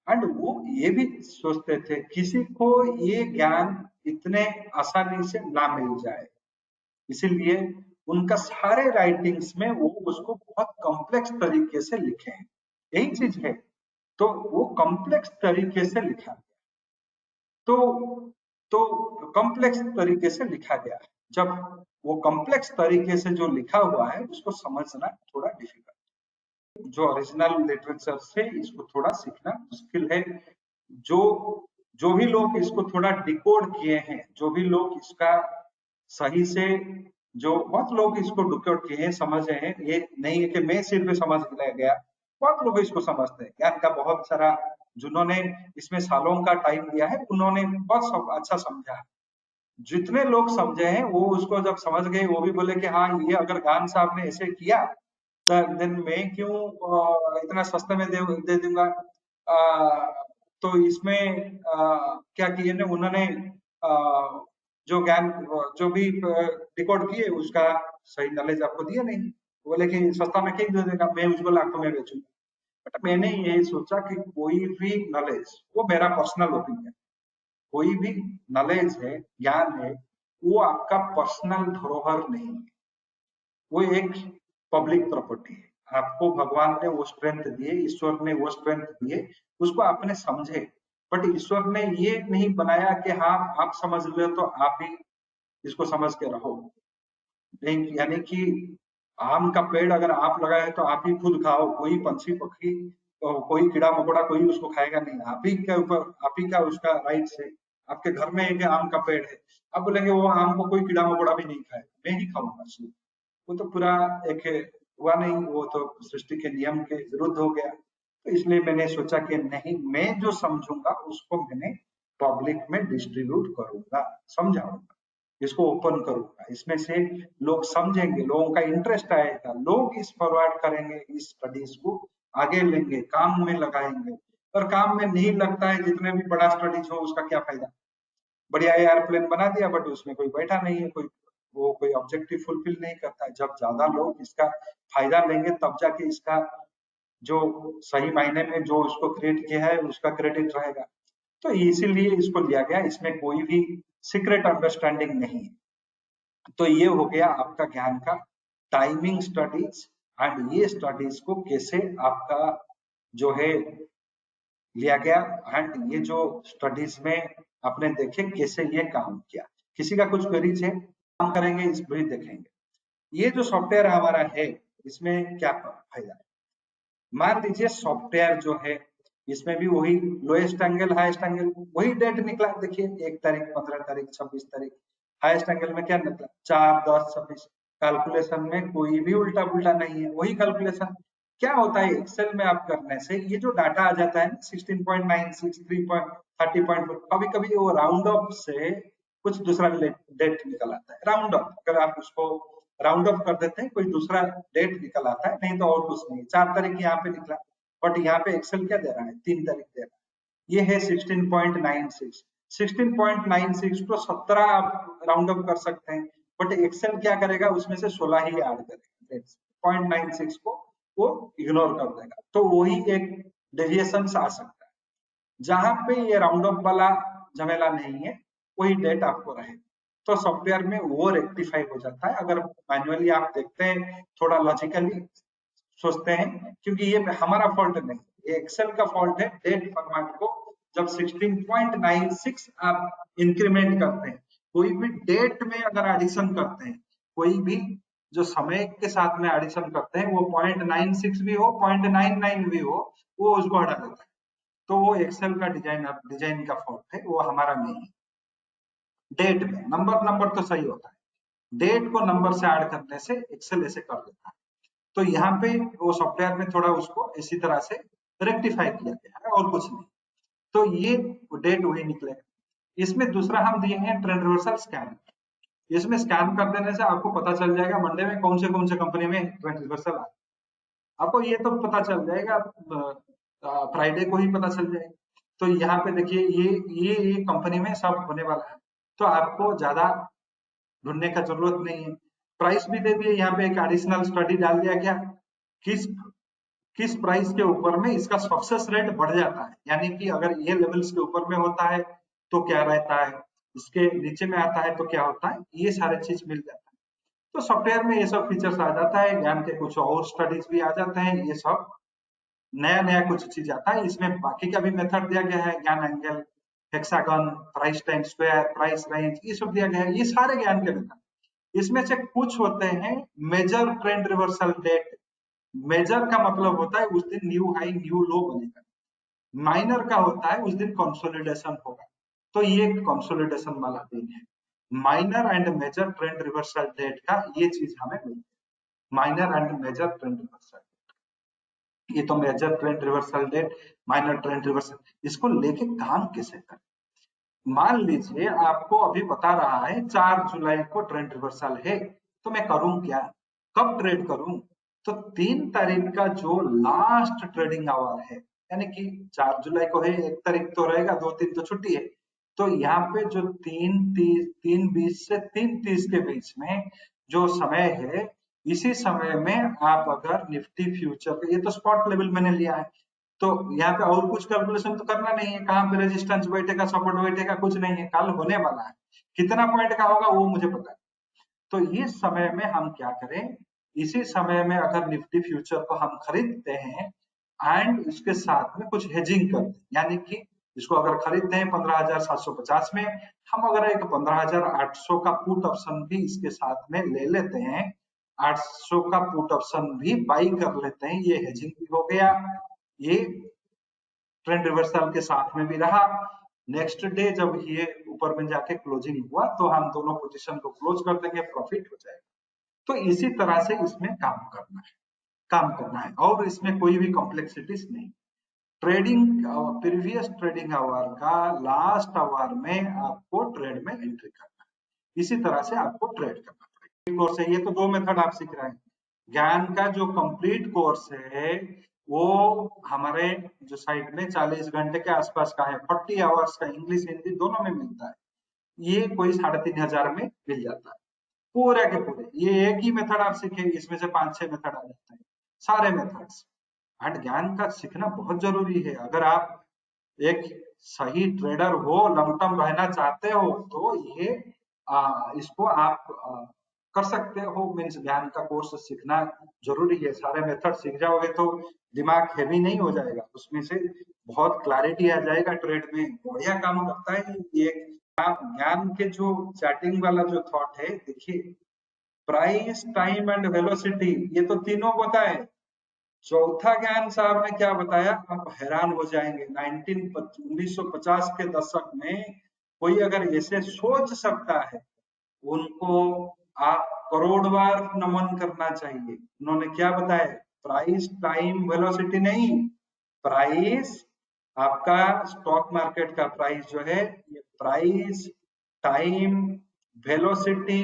एंड वो ये भी सोचते थे किसी को ये ज्ञान इतने आसानी से ना मिल जाए, इसीलिए उनका सारे राइटिंग्स में वो उसको बहुत कॉम्प्लेक्स तरीके से लिखे हैं। यही चीज है, तो वो कॉम्प्लेक्स तरीके से लिखा, तो तो कॉम्प्लेक्स तरीके से लिखा गया है। जब वो कॉम्प्लेक्स तरीके से जो लिखा हुआ है उसको समझना थोड़ा डिफिकल्ट, जो ओरिजिनल लिटरेचर से इसको थोड़ा सीखना मुश्किल है। जो जो भी लोग इसको थोड़ा डिकोड किए हैं, जो भी लोग इसका सही से, जो बहुत लोग इसको डिकोड किए हैं, समझे हैं, ये नहीं है कि मैं सिर्फ समझ गया, बहुत लोग इसको समझते हैं। ज्ञान का बहुत सारा, जिन्होंने इसमें सालों का टाइम दिया है, उन्होंने बहुत सब अच्छा समझा है। जितने लोग समझे हैं वो उसको जब समझ गए, वो भी बोले कि हाँ, ये अगर खान साहब ने ऐसे किया तो देन मैं क्यों इतना सस्ते में दे दूंगा। तो इसमें क्या किए ने उन्होंने, जो ज्ञान, जो भी रिकॉर्ड किए उसका सही नॉलेज आपको दिया नहीं, बोले कि सस्ता में क्यों दे देगा, मैं उसको लाखों में बेचूंगा। बट मैंने यही सोचा कि कोई भी नॉलेज, वो मेरा पर्सनल ओपिनियन, कोई भी नॉलेज है, ज्ञान है, वो आपका पर्सनल धरोहर नहीं है, वो एक पब्लिक प्रॉपर्टी है। आपको भगवान ने वो स्ट्रेंथ दिए, ईश्वर ने वो स्ट्रेंथ दिए, उसको आपने समझे। बट ईश्वर ने ये नहीं बनाया कि हाँ आप समझ लो तो आप ही इसको समझ के रहो। नहीं, यानी कि आम का पेड़ अगर आप लगाए तो आप ही खुद खाओ, कोई पंछी पक्षी, कोई कीड़ा मकोड़ा कोई उसको खाएगा नहीं, आप ही के ऊपर, आप ही का उसका राइट है। आपके घर में एक आम का पेड़ है, आप बोलेंगे वो आम को कोई कीड़ा मकोड़ा भी नहीं खाए, मैं ही खाऊंगा सिर्फ, वो तो पूरा एक हुआ नहीं, वो तो सृष्टि के नियम के विरुद्ध हो गया। तो इसलिए मैंने सोचा कि नहीं, मैं जो समझूंगा उसको मैंने पब्लिक में डिस्ट्रीब्यूट करूंगा, समझाऊंगा, इसको ओपन करूंगा, इसमें से लोग समझेंगे, लोगों का इंटरेस्ट आएगा, लोग इस फॉरवर्ड करेंगे, इस स्टडीज को आगे लेंगे, काम में लगाएंगे। पर काम में नहीं लगता है, जितने भी बड़ा स्टडीज हो उसका क्या फायदा। बढ़िया एयरप्लेन बना दिया बट उसमें कोई बैठा नहीं है, कोई वो कोई ऑब्जेक्टिव फुलफिल नहीं करता है। जब ज्यादा लोग इसका फायदा लेंगे तब जाके इसका जो सही मायने में जो उसको क्रिएट किया है उसका क्रेडिट रहेगा। तो इसीलिए इसको लिया गया, इसमें कोई भी सीक्रेट अंडरस्टैंडिंग नहीं है। तो ये हो गया आपका ज्ञान का टाइमिंग स्टडीज, एंड ये स्टडीज को कैसे आपका जो है लिया गया, एंड ये जो स्टडीज में आपने देखे कैसे ये काम किया। किसी का कुछ क्वेरीज है, काम करेंगे इस भी देखेंगे। ये जो सॉफ्टवेयर हमारा है इसमें क्या फायदा है। मान लीजिए सॉफ्टवेयर जो है इसमें भी वही लोएस्ट एंगल हाईएस्ट एंगल वही डेट निकला, देखिए 1 तारीख 15 तारीख 26 तारीख। हाईएस्ट एंगल में क्या निकला 4 10 26। कैलकुलेशन में कोई भी उल्टा पुल्टा नहीं है, वही कैलकुलेशन। क्या होता है एक्सेल में आप करने से ये जो डाटा आ जाता है 16.96 3.30. कभी कभी वो राउंड ऑफ से कुछ दूसरा डेट निकल आता है। राउंड ऑफ अगर आप उसको राउंड ऑफ कर देते हैं कोई दूसरा डेट निकल आता है, नहीं तो और कुछ नहीं। 4 तारीख यहाँ पे निकला, बट यहाँ पे एक्सेल क्या दे रहा है 3 तारीख दे रहा है। ये है 16.96। 16.96 को 17 आप राउंड ऑफ कर सकते हैं, बट एक्सेल क्या करेगा उसमें से 16 ही ऐड करेगा, 0.96 को वो इग्नोर कर देगा। तो वही एक डेविएशन आ सकता है। जहां पे ये राउंड ऑफ वाला झमेला नहीं है वही डेट आपको रहे, तो सॉफ्टवेयर में वो रेक्टिफाई हो जाता है। अगर मैन्युअली आप देखते हैं थोड़ा लॉजिकली सोचते हैं, क्योंकि ये हमारा फॉल्ट नहीं, ये एक्सेल का फॉल्ट है। डेट फॉर्मेट को जब 16.96 आप इंक्रीमेंट करते हैं, कोई भी डेट में अगर एडिशन करते हैं, कोई भी जो समय के साथ में एडिशन करते हैं, वो 0.96 भी हो 0.99 भी हो, वो उसको हटा देता है। तो वो एक्सेल का डिजाइन का फॉल्ट है, वो हमारा नहीं है। डेट में नंबर तो सही होता है, डेट को नंबर से ऐड करने से एक्सेल ऐसे कर देता है। तो यहाँ पे वो सॉफ्टवेयर में थोड़ा उसको इसी तरह से रेक्टिफाई किया गया है और कुछ नहीं। तो ये डेट वही निकलेगा। इसमें दूसरा हम दिए हैं ट्रेंड रिवर्सल स्कैन। इसमें स्कैन कर देने से आपको पता चल जाएगा मंडे में कौन से कंपनी में ट्रेंड रिवर्सल आ, आपको ये तो पता चल जाएगा, फ्राइडे को ही पता चल जाएगा। तो यहाँ पे देखिए ये कंपनी में सब होने वाला है, तो आपको ज्यादा ढूंढने का जरूरत नहीं है। प्राइस भी दे दिए, यहाँ पे एक एडिशनल स्टडी डाल दिया गया, किस किस प्राइस के ऊपर में इसका सक्सेस रेट बढ़ जाता है, यानी कि अगर ये लेवल्स के ऊपर में होता है तो क्या रहता है, इसके नीचे में आता है तो क्या होता है, ये सारे चीज मिल जाता है। तो सॉफ्टवेयर में ये सब फीचर्स आ जाता है, ज्ञान के कुछ और स्टडीज भी आ जाते हैं, ये सब नया नया कुछ चीज आता है। इसमें बाकी का भी मेथड दिया गया है, ज्ञान angle, hexagon, price time square, price range, ये सब दिया गया है, ये सारे ज्ञान के मेथड। इसमें से कुछ होते हैं major trend reversal date. Major का मतलब होता है उस दिन न्यू हाई न्यू लो बनेगा। माइनर का होता है उस दिन कंसोलिडेशन होगा। तो ये कंसोलिडेशन वाला दिन है। Minor and major trend reversal date का ये चीज हमें मिलती है, minor and major trend reversal. ये तो major trend reversal date, minor trend reversal, इसको लेके काम कैसे करें। मान लीजिए आपको अभी बता रहा है 4 जुलाई को ट्रेंड रिवर्सल है, तो मैं करूं क्या, कब ट्रेड करूं। तो 3 तारीख का जो लास्ट ट्रेडिंग आवर है, यानी कि 4 जुलाई को है, 1 तारीख तो रहेगा, 2 3 तो छुट्टी है। तो यहाँ पे जो 3:20 से 3:30 के बीच में जो समय है, इसी समय में आप अगर निफ्टी फ्यूचर, ये तो स्पॉट लेवल मैंने लिया है, तो यहाँ पे और कुछ कैलकुलेशन तो करना नहीं है, कहाँ पे रेजिस्टेंस बैठेगा सपोर्ट बैठेगा कुछ नहीं है, कल होने वाला है, कितना पॉइंट का होगा वो मुझे पता है। तो इस समय में हम क्या करें, इसी समय में अगर निफ्टी फ्यूचर को हम खरीदते हैं एंड उसके साथ में कुछ हेजिंग करते हैं, यानी कि इसको अगर खरीदते हैं 15,750 में, हम अगर एक 15,800 का पुट ऑप्शन भी इसके साथ में ले लेते हैं, 800 का पुट ऑप्शन भी बाई कर लेते हैं, ये हेजिंग भी हो गया, ये ट्रेंड रिवर्सल के साथ में भी रहा। नेक्स्ट डे जब ये ऊपर में जाके क्लोजिंग हुआ तो हम दोनों पोजीशन को क्लोज कर देंगे, प्रॉफिट हो जाएगा। तो इसी तरह से इसमें काम करना है और इसमें कोई भी कॉम्प्लेक्सिटीज नहीं। ट्रेडिंग प्रीवियस ट्रेडिंग आवर का लास्ट आवर में आपको ट्रेड में एंट्री करना है, इसी तरह से आपको ट्रेड करना पड़ेगा। कोर्स है ये, तो 2 मेथड आप सीख रहे हैं। ज्ञान का जो कंप्लीट कोर्स है वो हमारे जो साइट में 40 घंटे के आसपास का है, 40 आवर्स का, इंग्लिश हिंदी दोनों में मिलता है। ये कोई 3,500 में मिल जाता है पूरे के पूरे। ये एक ही मेथड आप सीखेंगे, इसमें से 5-6 मेथड आ जाते हैं, सारे मेथड्स। एंड ज्ञान का सीखना बहुत जरूरी है। अगर आप एक सही ट्रेडर हो, लॉन्ग टर्म रहना चाहते हो तो ये इसको आप कर सकते हो। मीन्स ज्ञान का कोर्स सीखना जरूरी है। सारे मेथड सीख जाओगे तो दिमाग हेवी नहीं हो जाएगा, उसमें से बहुत क्लैरिटी आ जाएगा ट्रेड में। बढ़िया काम करता है ये। ज्ञान के जो चैटिंग वाला जो थॉट है, देखिए प्राइस, टाइम एंड वेलोसिटी, ये तो तीनों बताए। चौथा ज्ञान साहब ने क्या बताया, आप हैरान हो जाएंगे। 1950 के दशक में कोई अगर ऐसे सोच सकता है, उनको आप करोड़ बार नमन करना चाहिए। उन्होंने क्या बताया, प्राइस, टाइम, वेलोसिटी नहीं, प्राइस आपका स्टॉक मार्केट का प्राइस जो है, ये price, time, velocity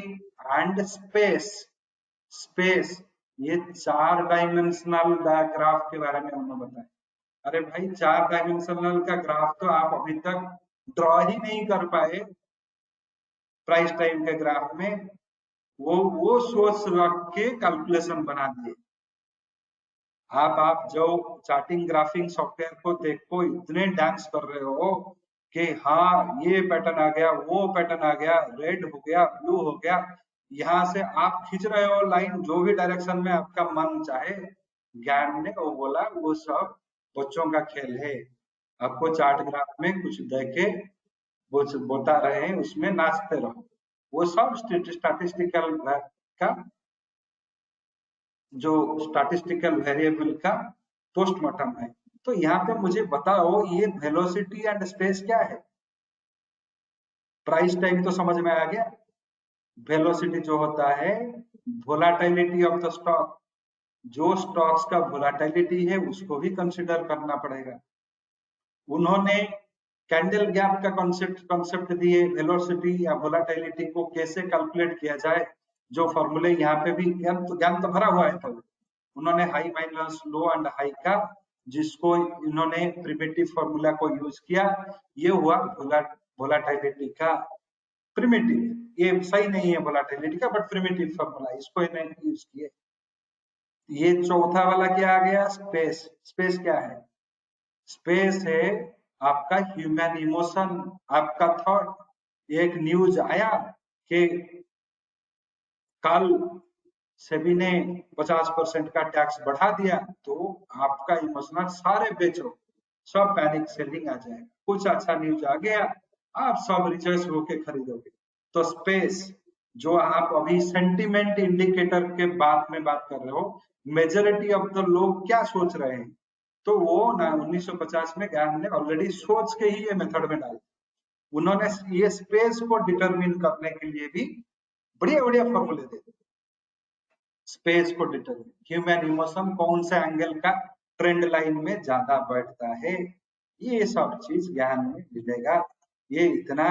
and space. Space, ये 4 डायमेंशनल ग्राफ के बारे में उन्होंने बताया। अरे भाई, 4 डायमेंशनल का ग्राफ तो आप अभी तक ड्रॉ ही नहीं कर पाए प्राइस टाइम के ग्राफ में। वो सोच रख के कैलकुलेशन बना दिए। आप जो चार्टिंग ग्राफिंग सॉफ्टवेयर को देखो, इतने डांस कर रहे हो कि हाँ ये पैटर्न आ गया, वो पैटर्न आ गया, रेड हो गया, ब्लू हो गया, यहाँ से आप खींच रहे हो लाइन जो भी डायरेक्शन में आपका मन चाहे। ज्ञान ने वो बोला वो सब बच्चों का खेल है। आपको चार्ट ग्राफ में कुछ देखे, वो बता रहे हैं, उसमें नाचते रहो। वो सब स्टैटिस्टिकल का, जो स्टैटिस्टिकल वेरिएबल का पोस्टमार्टम है। तो यहाँ पे मुझे बताओ, ये वेलोसिटी एंड स्पेस क्या है? प्राइस टाइम तो समझ में आ गया। वेलोसिटी जो होता है वोलाटिलिटी ऑफ द स्टॉक, जो स्टॉक्स का वोलाटिलिटी है उसको भी कंसिडर करना पड़ेगा। उन्होंने कैंडल गैप का कॉन्सेप्ट दिए, वेलोसिटी या वोलाटिलिटी को कैसे कैलकुलेट किया जाए, जो फॉर्मूले यहाँ पे भी ज्ञान तो भरा हुआ है। तो उन्होंने high minus low and high का, जिसको इन्होंने प्रिमिटिव फॉर्मूला को यूज किया, ये हुआ वोलाटिलिटी का प्रिमिटिव। ये सही नहीं है वोलाटिलिटी का, बट प्रिमिटिव फॉर्मूला, इसको इन्होंने यूज किया। ये चौथा वाला क्या आ गया, स्पेस। स्पेस क्या है? स्पेस है आपका ह्यूमन इमोशन, आपका थॉट। एक न्यूज आया कि कल सेबी ने 50% का टैक्स बढ़ा दिया, तो आपका इमोशनल सारे बेचो, सब पैनिक सेलिंग आ जाएगा। कुछ अच्छा न्यूज आ गया, आप सब रिजर्व होके खरीदोगे। तो स्पेस, जो आप अभी सेंटिमेंट इंडिकेटर के बाद में बात कर रहे हो, मेजोरिटी ऑफ द लोग क्या सोच रहे हैं, तो वो ना 1950 में ज्ञान ने ऑलरेडी सोच के ही ये मेथड में डाला। उन्होंने ये स्पेस को डिटरमिन करने के लिए भी बढ़िया बढ़िया फॉर्मूले दे। स्पेस को डिटरमिन, ह्यूमन इमोशन कौन से एंगल का ट्रेंड लाइन में ज्यादा बैठता है, ये सब चीज ज्ञान में मिलेगा। ये इतना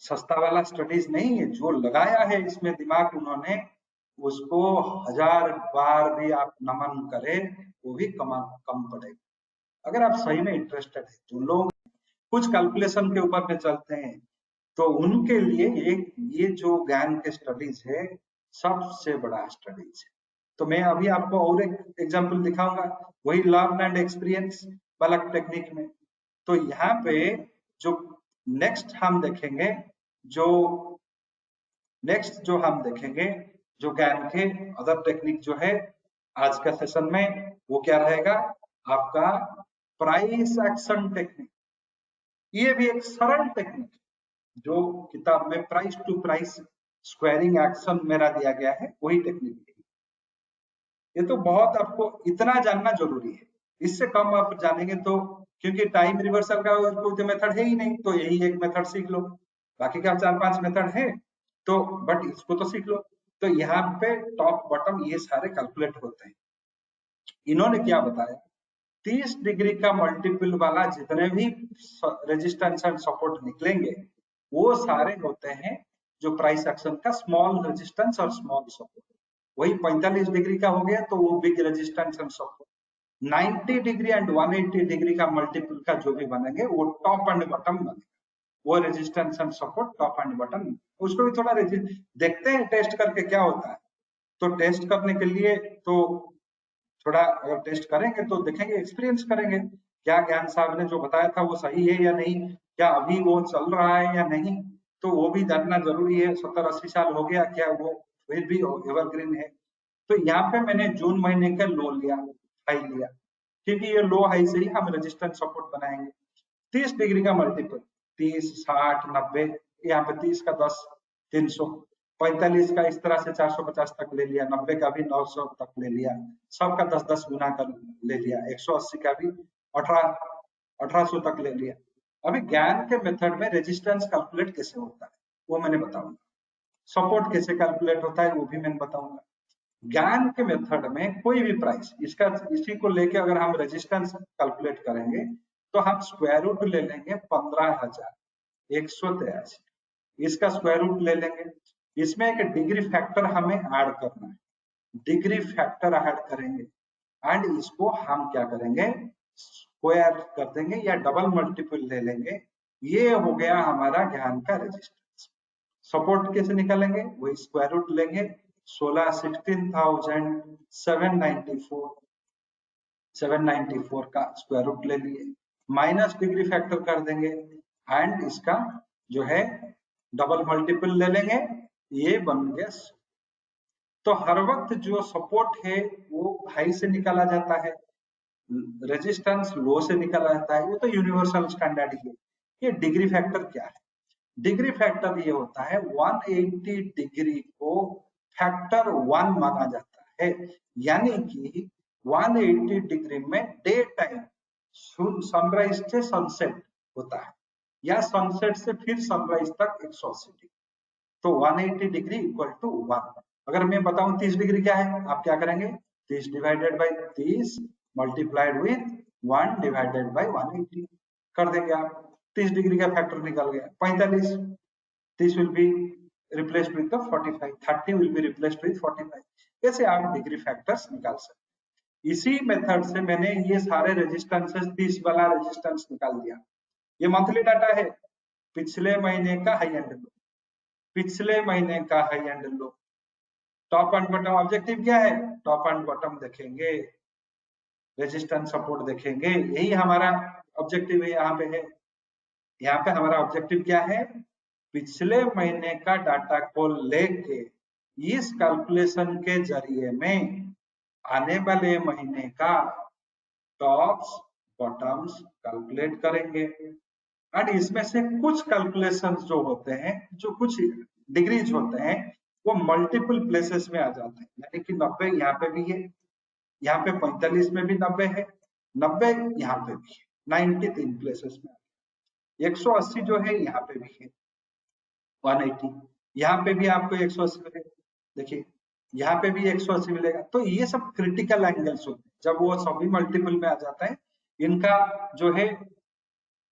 सस्ता वाला स्टडीज नहीं है। जो लगाया है इसमें दिमाग उन्होंने, उसको 1000 बार भी आप नमन करें वो भी कम पड़ेगा, अगर आप सही में इंटरेस्टेड है। जो लोग कुछ कैलकुलेशन के ऊपर में चलते हैं, तो उनके लिए ये जो ज्ञान के स्टडीज है, सबसे बड़ा स्टडीज है। तो मैं अभी आपको और एक एग्जांपल दिखाऊंगा, वही लर्न एंड एक्सपीरियंस वाला टेक्निक में। तो यहाँ पे जो नेक्स्ट हम देखेंगे, जो जो ज्ञान के अदर टेक्निक जो है आज का सेशन में, वो क्या रहेगा आपका, प्राइस एक्शन टेक्निक। ये भी एक सरल टेक्निक, जो किताब में price to price squaring action मेरा दिया गया है, वही टेक्निक है। ये तो बहुत आपको इतना जानना जरूरी है। इससे कम आप जानेंगे तो, क्योंकि टाइम रिवर्सल का कोई तो मेथड है ही नहीं, तो यही एक मेथड सीख लो। बाकी का 4-5 मेथड है, तो बट इसको तो सीख लो। तो यहाँ पे टॉप बॉटम ये सारे कैलकुलेट होते हैं। इन्होंने क्या बताया, 30 डिग्री का मल्टीपल वाला जितने भी रेजिस्टेंस एंड सपोर्ट निकलेंगे, वो सारे होते हैं जो प्राइस एक्शन का स्मॉल रेजिस्टेंस और स्मॉल सपोर्ट। वही 45 डिग्री का हो गया तो वो big resistance and support. 90 degree and 180 degree का मल्टीपल का जो भी बनेंगे, वो टॉप एंड बॉटम बनेगा। वो resistance and support top and bottom, उसको भी थोड़ा देखते हैं टेस्ट करके क्या होता है। तो टेस्ट करने के लिए तो थोड़ा अगर टेस्ट करेंगे तो देखेंगे, एक्सपीरियंस करेंगे क्या ज्ञान साहब ने जो बताया था वो सही है या नहीं, क्या अभी वो चल रहा है या नहीं, तो वो भी जानना जरूरी है। 70-80 साल हो गया, क्या वो फिर भी एवरग्रीन है? तो यहाँ पे मैंने जून महीने का लो लिया, हाई लिया, क्योंकि ये लो हाई से ही हम रेजिस्टेंस सपोर्ट बनाएंगे। 30 डिग्री का मल्टीपल, 30, 60, 90, यहाँ पे 30 का 10, 300, 45 का इस तरह से 450 तक ले लिया, 90 का भी 900 तक ले लिया, सबका 10-10 गुना कर ले लिया, 180 का भी 1800 तक ले लिया। अभी ज्ञान के मेथड में रेजिस्टेंस कैलकुलेट कैसे होता है वो मैंने बताऊंगा, सपोर्ट कैसे कैलकुलेट होता है वो भी मैंने बताऊंगा। ज्ञान के मेथड में कोई भी प्राइस, इसका इसी को लेके अगर हम रेजिस्टेंस कैलकुलेट करेंगे तो हम स्क्वायर रूट ले लेंगे 15,183, इसका स्क्वायर रूट ले लेंगे। इसमें एक डिग्री फैक्टर हमें ऐड करना है, डिग्री फैक्टर ऐड करेंगे एंड इसको हम क्या करेंगे, स्क्वायर कर देंगे या डबल मल्टीपल ले लेंगे। ये हो गया हमारा ज्ञान का रेजिस्टेंस। सपोर्ट कैसे निकालेंगे, वही स्क्वायर रूट लेंगे, 16 का स्क्वायर रूट ले लिए, माइनस डिग्री फैक्टर कर देंगे एंड इसका जो है डबल मल्टीपल ले लेंगे, ये बन गया। तो हर वक्त जो सपोर्ट है वो हाई से निकाला जाता है, रेजिस्टेंस लो से निकाला जाता है, वो तो यूनिवर्सल स्टैंडर्ड ही है। ये डिग्री फैक्टर क्या है, डिग्री फैक्टर ये होता है 180 डिग्री को फैक्टर 1 माना जाता है, यानी कि 180 डिग्री में डे टाइम सनराइज से सनसेट होता है या सनसेट से फिर सनराइज तक 180 डिग्री, तो 180 डिग्री इक्वल टू 1। अगर मैं बताऊं 30 डिग्री क्या है, आप क्या करेंगे, 30 divided by 30 multiplied with 1 divided by 180 कर देंगे आप, 30 डिग्री का फैक्टर निकल गया 45, 30 will be replaced with the 45, 30 will be replaced with 45। ऐसे आप डिग्री फैक्टर्स निकाल सकते। इसी मेथड से मैंने ये सारे रेजिस्टेंसेस 30 वाला रेजिस्टेंस निकाल दिया। ये मंथली डाटा है, पिछले महीने का हाई एंड लो, पिछले महीने का high and low, top and bottom. Objective क्या है, टॉप एंड बॉटम देखेंगे, रेजिस्टेंस सपोर्ट देखेंगे, यही हमारा ऑब्जेक्टिव है। यहाँ पे है, यहाँ पे हमारा ऑब्जेक्टिव क्या है, पिछले महीने का डाटा को लेके इस कैलकुलेशन के जरिए में आने वाले महीने का टॉप्स बॉटम्स कैलकुलेट करेंगे एंड इसमें से कुछ कैलकुलेशंस जो होते हैं, जो कुछ डिग्रीज होते हैं, वो मल्टीपल प्लेसेस में आ जाते हैं, यानी कि 90 यहाँ पे भी है, यहाँ पे 45 में भी 90 है, 90 यहाँ पे भी है, 93 प्लेसेस में। 180 जो है यहाँ पे भी है, 180 यहाँ पे भी आपको 180 मिलेगा, देखिए यहाँ पे भी 180 मिलेगा। तो ये सब क्रिटिकल एंगल्स होते हैं, जब वो सभी मल्टीपल में आ जाता है, इनका जो है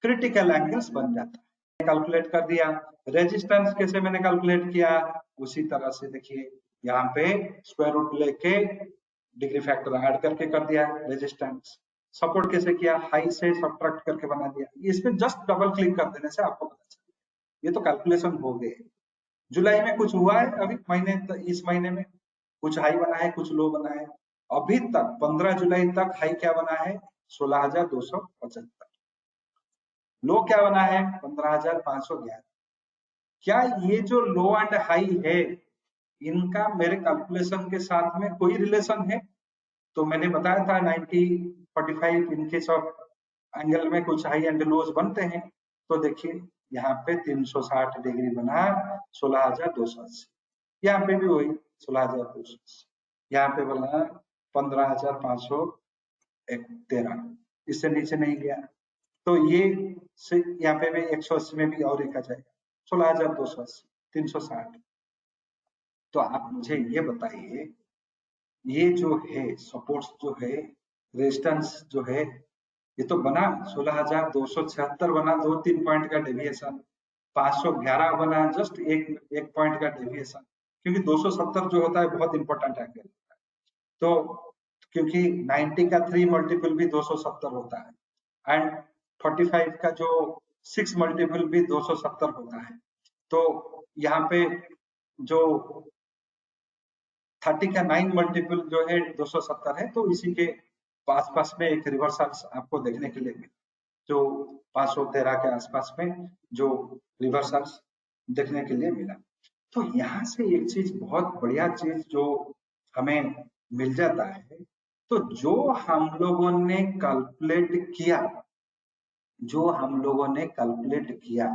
क्रिटिकल एंगल्स बन जाता है। कैलकुलेट कर दिया, रेजिस्टेंस कैसे मैंने कैलकुलेट किया, उसी तरह से देखिए यहाँ पे स्क्वायर रूट लेके डिग्री फैक्टर ऐड करके कर दिया रेजिस्टेंस। सपोर्ट कैसे किया, हाई से सब्ट्रैक्ट करके बना दिया। इसमें जस्ट डबल क्लिक कर देने से आपको पता चलेगा, ये तो कैलकुलेशन हो गए। जुलाई में कुछ हुआ है अभी महीने, इस महीने में कुछ हाई बना है, कुछ लो बना है। अभी तक 15 जुलाई तक हाई क्या बना है, 16,275, लो क्या बना है 15,511। क्या ये जो लो एंड हाई है, इनका मेरे कैलकुलेशन के साथ में कोई रिलेशन है? तो मैंने बताया था 90, 45 इन केस ऑफ एंगल में कुछ हाई एंड लोज बनते हैं। तो देखिए यहाँ पे 360 डिग्री बना 16,280, यहाँ पे भी वही 16,280, यहाँ पे बना 15,513, इससे नीचे नहीं गया। तो ये यहाँ पे भी 180 में भी और एक आ जाएगा 16,280, 360। तो आप मुझे ये बताइए, ये जो है सपोर्ट्स जो है, रेजिस्टेंस जो है, ये तो बना 16,276 बना, 2-3 पॉइंट का डेविएशन, 511 बना जस्ट एक पॉइंट का डेविएशन, क्योंकि 270 जो होता है बहुत इंपॉर्टेंट एंगल होता है। तो क्योंकि 90 का 3 मल्टीपल भी 270 होता है एंड 45 का जो 6 मल्टीपल भी 270 होता है। तो यहाँ पे जो 30 का 9 मल्टीपल जो है 270 है, तो इसी के आसपास में एक रिवर्सल्स आपको देखने के लिए मिला, जो 513 के आसपास में जो रिवर्सल्स देखने के लिए मिला। तो यहाँ से एक चीज, बहुत बढ़िया चीज जो हमें मिल जाता है, तो जो हम लोगों ने कैलकुलेट किया, जो हम लोगों ने कैलकुलेट किया,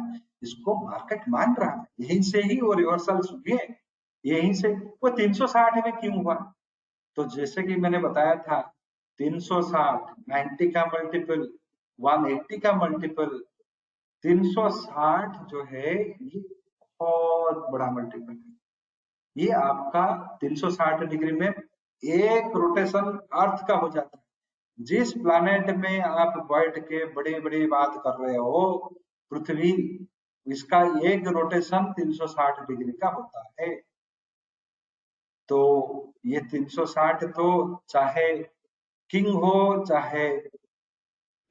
इसको मार्केट मान रहा है, यहीं से ही वो रिवर्सल्स हुए, यहीं से वो 360 में क्यों हुआ। तो जैसे कि मैंने बताया था, 360 90 का मल्टीपल, 180 का मल्टीपल, 360 जो है ये बहुत बड़ा मल्टीपल है। ये आपका 360 डिग्री में एक रोटेशन अर्थ का हो जाता है। जिस प्लानेट में आप बैठ के बड़े बड़े बात कर रहे हो, पृथ्वी, इसका एक रोटेशन 360 डिग्री का होता है। तो ये 360 तो चाहे किंग हो चाहे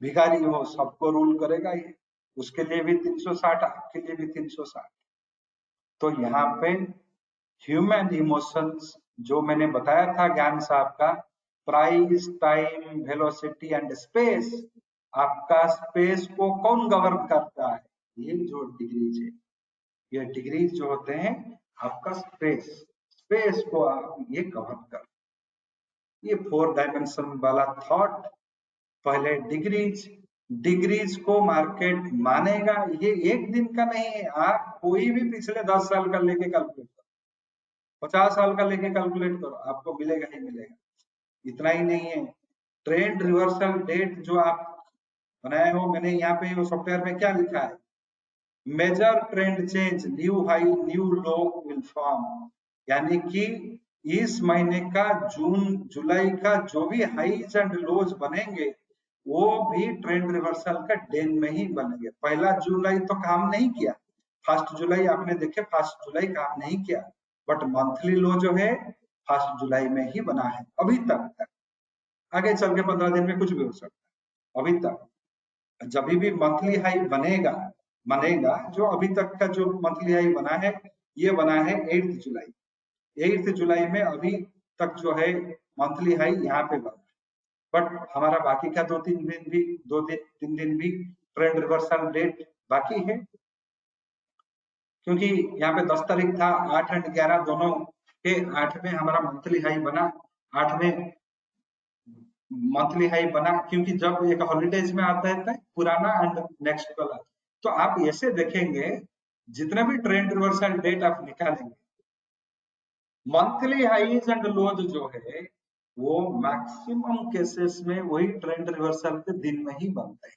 भिखारी हो, सबको रूल करेगा ये। उसके लिए भी 360, आपके लिए भी 360। तो यहाँ पे ह्यूमन इमोशंस जो मैंने बताया था ज्ञान साहब का, price, time, velocity and space, आपका स्पेस को कौन गवर्न करता है, ये जो डिग्रीज है, ये डिग्रीज जो होते हैं आपका स्पेस, स्पेस को आप ये गवर्न कर, ये 4 डायमेंशन वाला थॉट। पहले डिग्रीज, डिग्रीज को मार्केट मानेगा, ये एक दिन का नहीं है। आप कोई भी पिछले 10 साल का लेके कैलकुलेट करो, 50 साल का लेके कैलकुलेट करो, आपको मिलेगा ही मिलेगा। इतना ही नहीं है, ट्रेंड रिवर्सल डेट जो आप बनाए हो, मैंने यहाँ पे वो सॉफ्टवेयर में क्या लिखा है, major trend change, new high new low will form, यानी कि इस महीने का जून जुलाई का जो भी हाईज एंड लोज बनेंगे, वो भी ट्रेंड रिवर्सल का डेन में ही बनेंगे। पहला जुलाई तो काम नहीं किया, फर्स्ट जुलाई आपने देखे, फर्स्ट जुलाई काम नहीं किया, बट मंथली लो जो है फर्स्ट जुलाई में ही बना है अभी तक। आगे चल के 15 दिन में कुछ भी हो सकता है। अभी तक जब भी मंथली हाई बनेगा, बनेगा, जो अभी तक का जो मंथली हाई बना है, ये बना है 8 जुलाई। 8 जुलाई में अभी तक जो है मंथली हाई यहाँ पे बना है। बट हमारा बाकी का 2-3 दिन भी, 2-3 दिन भी ट्रेंड रिवर्सल डेट बाकी है, क्योंकि यहाँ पे 10 तारीख था, 8 एंड 11 दोनों के 8 में हमारा मंथली हाई बना, 8 में मंथली हाई बना, क्योंकि जब एक हॉलीडेज में आता है पुराना एंड नेक्स्ट वाला। तो आप ऐसे देखेंगे, जितने भी ट्रेंड रिवर्सल डेट आप निकालेंगे, मंथली हाईज एंड लोज जो है वो मैक्सिमम केसेस में वही ट्रेंड रिवर्सल के दिन में ही बनते हैं।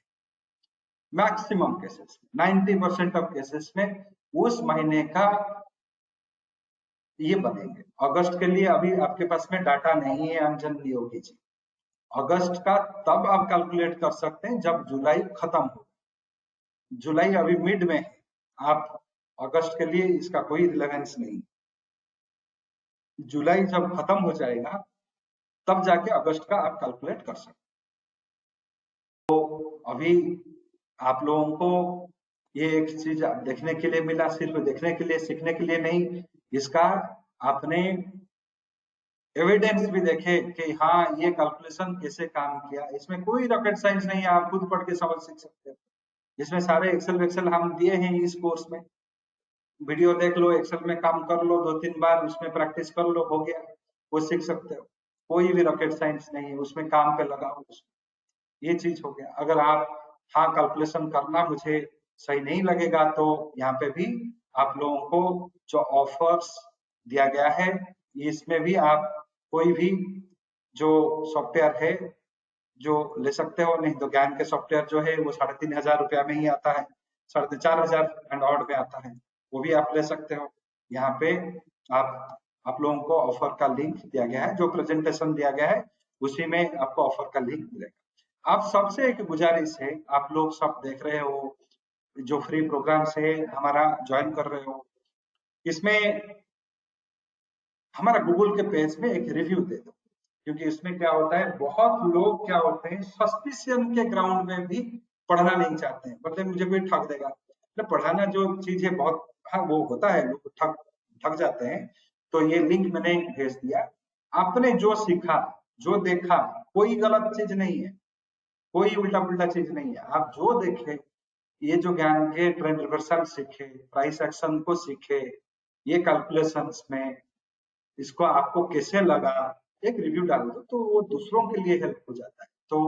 मैक्सिमम केसेस, 90% ऑफ केसेस में उस महीने का ये बनेंगे। अगस्त के लिए अभी आपके पास में डाटा नहीं है अंजन नियोगी जी, अगस्त का तब आप कैलकुलेट कर सकते हैं जब जुलाई खत्म हो। जुलाई अभी मिड में है, आप अगस्त के लिए इसका कोई रिलेवेंस नहीं। जुलाई जब खत्म हो जाएगा तब जाके अगस्त का आप कैलकुलेट कर सकते। तो अभी आप लोगों को ये एक चीज देखने के लिए मिला, सिर्फ देखने के लिए, सीखने के लिए नहीं, इसका आपने एविडेंस भी देखे कि हाँ ये कैलकुलेशन कैसे काम किया। इसमें कोई रॉकेट साइंस नहीं है, आप खुद पढ़ के समझ सीख सकते हो। इसमें सारे एक्सेल वेक्सेल हम दिए हैं इस कोर्स में, वीडियो देख लो, एक्सेल में काम कर लो, 2-3 बार उसमें प्रैक्टिस कर लो, हो गया, वो सीख सकते हो। कोई भी रॉकेट साइंस नहीं है उसमें, काम पे लगाओ उसमें, ये चीज हो गया। अगर आप हाँ कैलकुलेशन करना मुझे सही नहीं लगेगा, तो यहाँ पे भी आप लोगों को जो ऑफर्स दिया गया है, इसमें भी आप कोई भी जो सॉफ्टवेयर है जो ले सकते हो। नहीं तो ज्ञान के सॉफ्टवेयर जो है वो 3,500 रुपया में ही आता है, 4,500 एंड ऑड में आता है, वो भी आप ले सकते हो। यहाँ पे आप लोगों को ऑफर का लिंक दिया गया है, जो प्रेजेंटेशन दिया गया है उसी में आपको ऑफर का लिंक मिलेगा। आप सबसे एक गुजारिश है, आप लोग सब देख रहे हो जो फ्री प्रोग्राम से हमारा ज्वाइन कर रहे हो, इसमें हमारा गूगल के पेज में एक रिव्यू दे दो, क्योंकि इसमें क्या होता है, बहुत लोग क्या होते हैं सस्पिशन के ग्राउंड में भी पढ़ना नहीं चाहते हैं, मतलब मुझे कोई ठग देगा, मतलब पढ़ाना जो चीज है बहुत, हाँ वो होता है, लोग ठग ठग जाते हैं। तो ये लिंक मैंने भेज दिया, आपने जो सीखा, जो देखा, कोई गलत चीज नहीं है, कोई उल्टा पुल्टा चीज नहीं है। आप जो देखे, ये जो ज्ञान के ट्रेंड रिवर्सल सीखे, प्राइस एक्शन को सीखे, ये कैलकुलेशंस में इसको आपको कैसे लगा, एक रिव्यू डाल दो तो वो दूसरों के लिए हेल्प हो जाता है। तो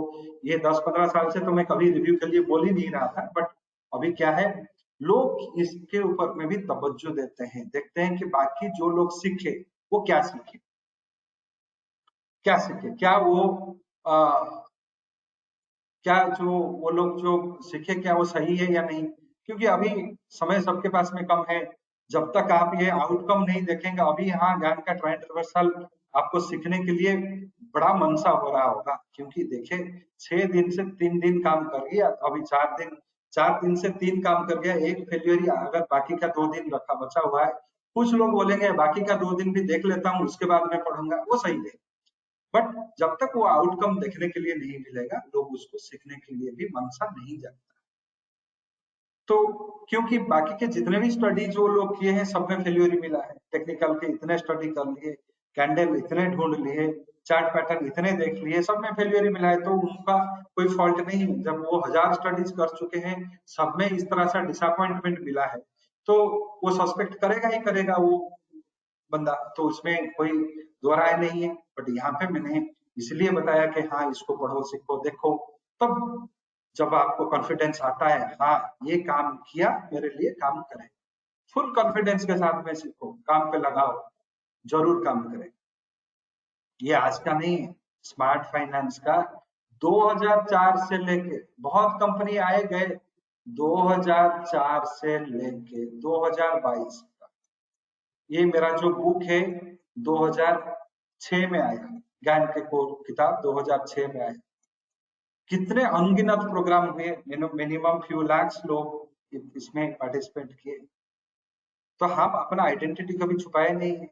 ये 10-15 साल से तो मैं कभी रिव्यू के लिए बोल ही नहीं रहा था, बट अभी क्या है, लोग इसके ऊपर में भी तवज्जो देते हैं, देखते हैं कि बाकी जो लोग सीखे वो क्या सीखे, क्या सीखे, क्या वो आ, क्या जो वो लोग जो सीखे क्या वो सही है या नहीं। क्योंकि अभी समय सबके पास में कम है, जब तक आप ये आउटकम नहीं देखेंगे, अभी यहाँ ज्ञान का ट्रेंड रिवर्सल आपको सीखने के लिए बड़ा मनसा हो रहा होगा। क्योंकि देखिए 6 दिन से 3 दिन काम कर गया, अभी 4 दिन, 4 दिन से 3 काम कर गया, एक फेलियर ही, अगर बाकी का 2 दिन रखा बचा हुआ है, कुछ लोग बोलेंगे बाकी का 2 दिन भी देख लेता हूँ उसके बाद में पढ़ूंगा, वो सही है। बट जब तक वो आउटकम देखने के लिए नहीं मिलेगा, लोग उसको सीखने के लिए भी मनसा नहीं जाता। तो क्योंकि बाकी के जितने भी स्टडी जो लोग किए हैं सब में फेल्यूर ही मिला है। टेक्निकल के इतने स्टडी कर लिए, कैंडल इतने ढूंढ लिए, चार्ट पैटर्न इतने देख लिए, सब में फेल्यूर ही मिला है। तो उनका कोई फॉल्ट नहीं है, जब वो 1000 स्टडीज कर चुके हैं, सब में इस तरह से डिसअपॉइंटमेंट मिला है, तो वो सस्पेक्ट करेगा ही करेगा वो बंदा, तो इसमें कोई दो राय नहीं है। बट यहाँ पे मैंने इसलिए बताया कि हाँ इसको पढ़ो, सीखो, देखो, तब जब आपको कॉन्फिडेंस आता है, हाँ ये काम किया, मेरे लिए काम करे, फुल कॉन्फिडेंस के साथ में सीखो, काम पे लगाओ, जरूर काम करे। ये आज का नहीं है, स्मार्ट फाइनेंस का 2004 से लेके बहुत कंपनी आए गए, 2004 से लेके 2022, ये मेरा जो बुक है 2006 में आया, ज्ञान के कोर किताब 2006 में आया। कितने अनगिनत प्रोग्राम हुए, मिनिमम फ्यू लाख लोग इसमें पार्टिसिपेट किए। तो हम अपना आइडेंटिटी कभी छुपाए नहीं है,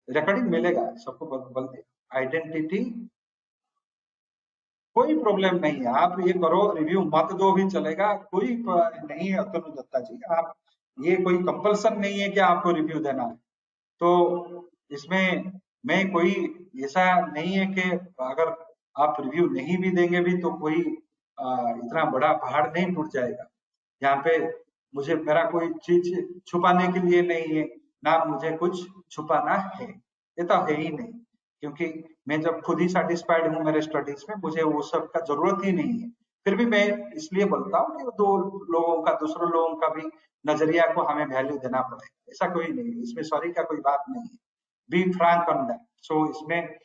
रिकॉर्डिंग मिलेगा सबको, बोल दे आइडेंटिटी, कोई प्रॉब्लम नहीं है, आप ये करो, रिव्यू मत दो भी चलेगा, कोई नहीं है अतनु दत्ता जी, आप ये कोई कंपल्सन नहीं है कि आपको रिव्यू देना है। तो इसमें मैं कोई ऐसा नहीं है कि अगर आप रिव्यू नहीं भी देंगे भी तो कोई इतना बड़ा पहाड़ नहीं टूट जाएगा। यहाँ पे मुझे मेरा कोई चीज छुपाने के लिए नहीं है, ना मुझे कुछ छुपाना है, ये तो है ही नहीं। क्योंकि मैं जब खुद ही सेटिस्फाइड हूँ मेरे स्टडीज में, मुझे वो सब का जरूरत ही नहीं है। फिर भी मैं इसलिए बोलता हूँ कि दो लोगों का, दूसरों लोगों का भी नजरिया को हमें वैल्यू देना पड़ेगा, ऐसा कोई नहीं है, इसमें सॉरी का कोई बात नहीं है। Be frank on that. So इसमें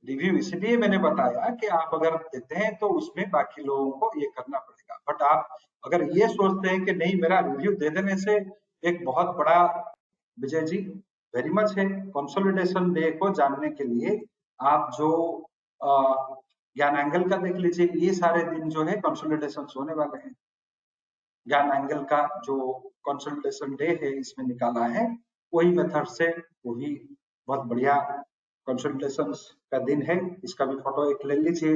रिव्यू इसलिए मैंने बताया कि आप अगर देते हैं तो उसमें बाकी लोगों को ये करना पड़ेगा। बट आप अगर ये सोचते हैं कि नहीं मेरा रिव्यू दे देने से एक बहुत बड़ा, विजय जी वेरी मच है, कंसोलिडेशन डे को जानने के लिए आप जो ज्ञान एंगल का देख लीजिए, ये सारे दिन जो है कंसोलिडेशन होने वाले हैं। ज्ञान एंगल का जो कंसोलिडेशन डे है इसमें निकाला है, वही मेथड से, वही बहुत बढ़िया कंसोलिडेशन का दिन है। इसका भी फोटो एक ले लीजिए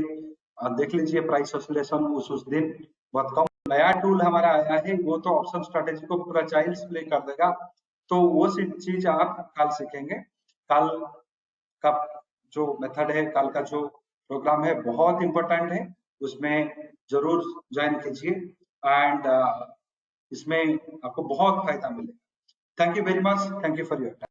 और देख लीजिए प्राइस ऑसिलेशन उस दिन बहुत कम। नया टूल हमारा आया है, वो तो ऑप्शन स्ट्रेटेजी को पूरा चाइल्ड्स प्ले कर देगा, तो वो चीज आप कल सीखेंगे। कल का जो मेथड है, कल का जो प्रोग्राम है बहुत इंपॉर्टेंट है, उसमें जरूर ज्वाइन कीजिए एंड इसमें आपको बहुत फायदा मिलेगा। Thank you very much, thank you for your time.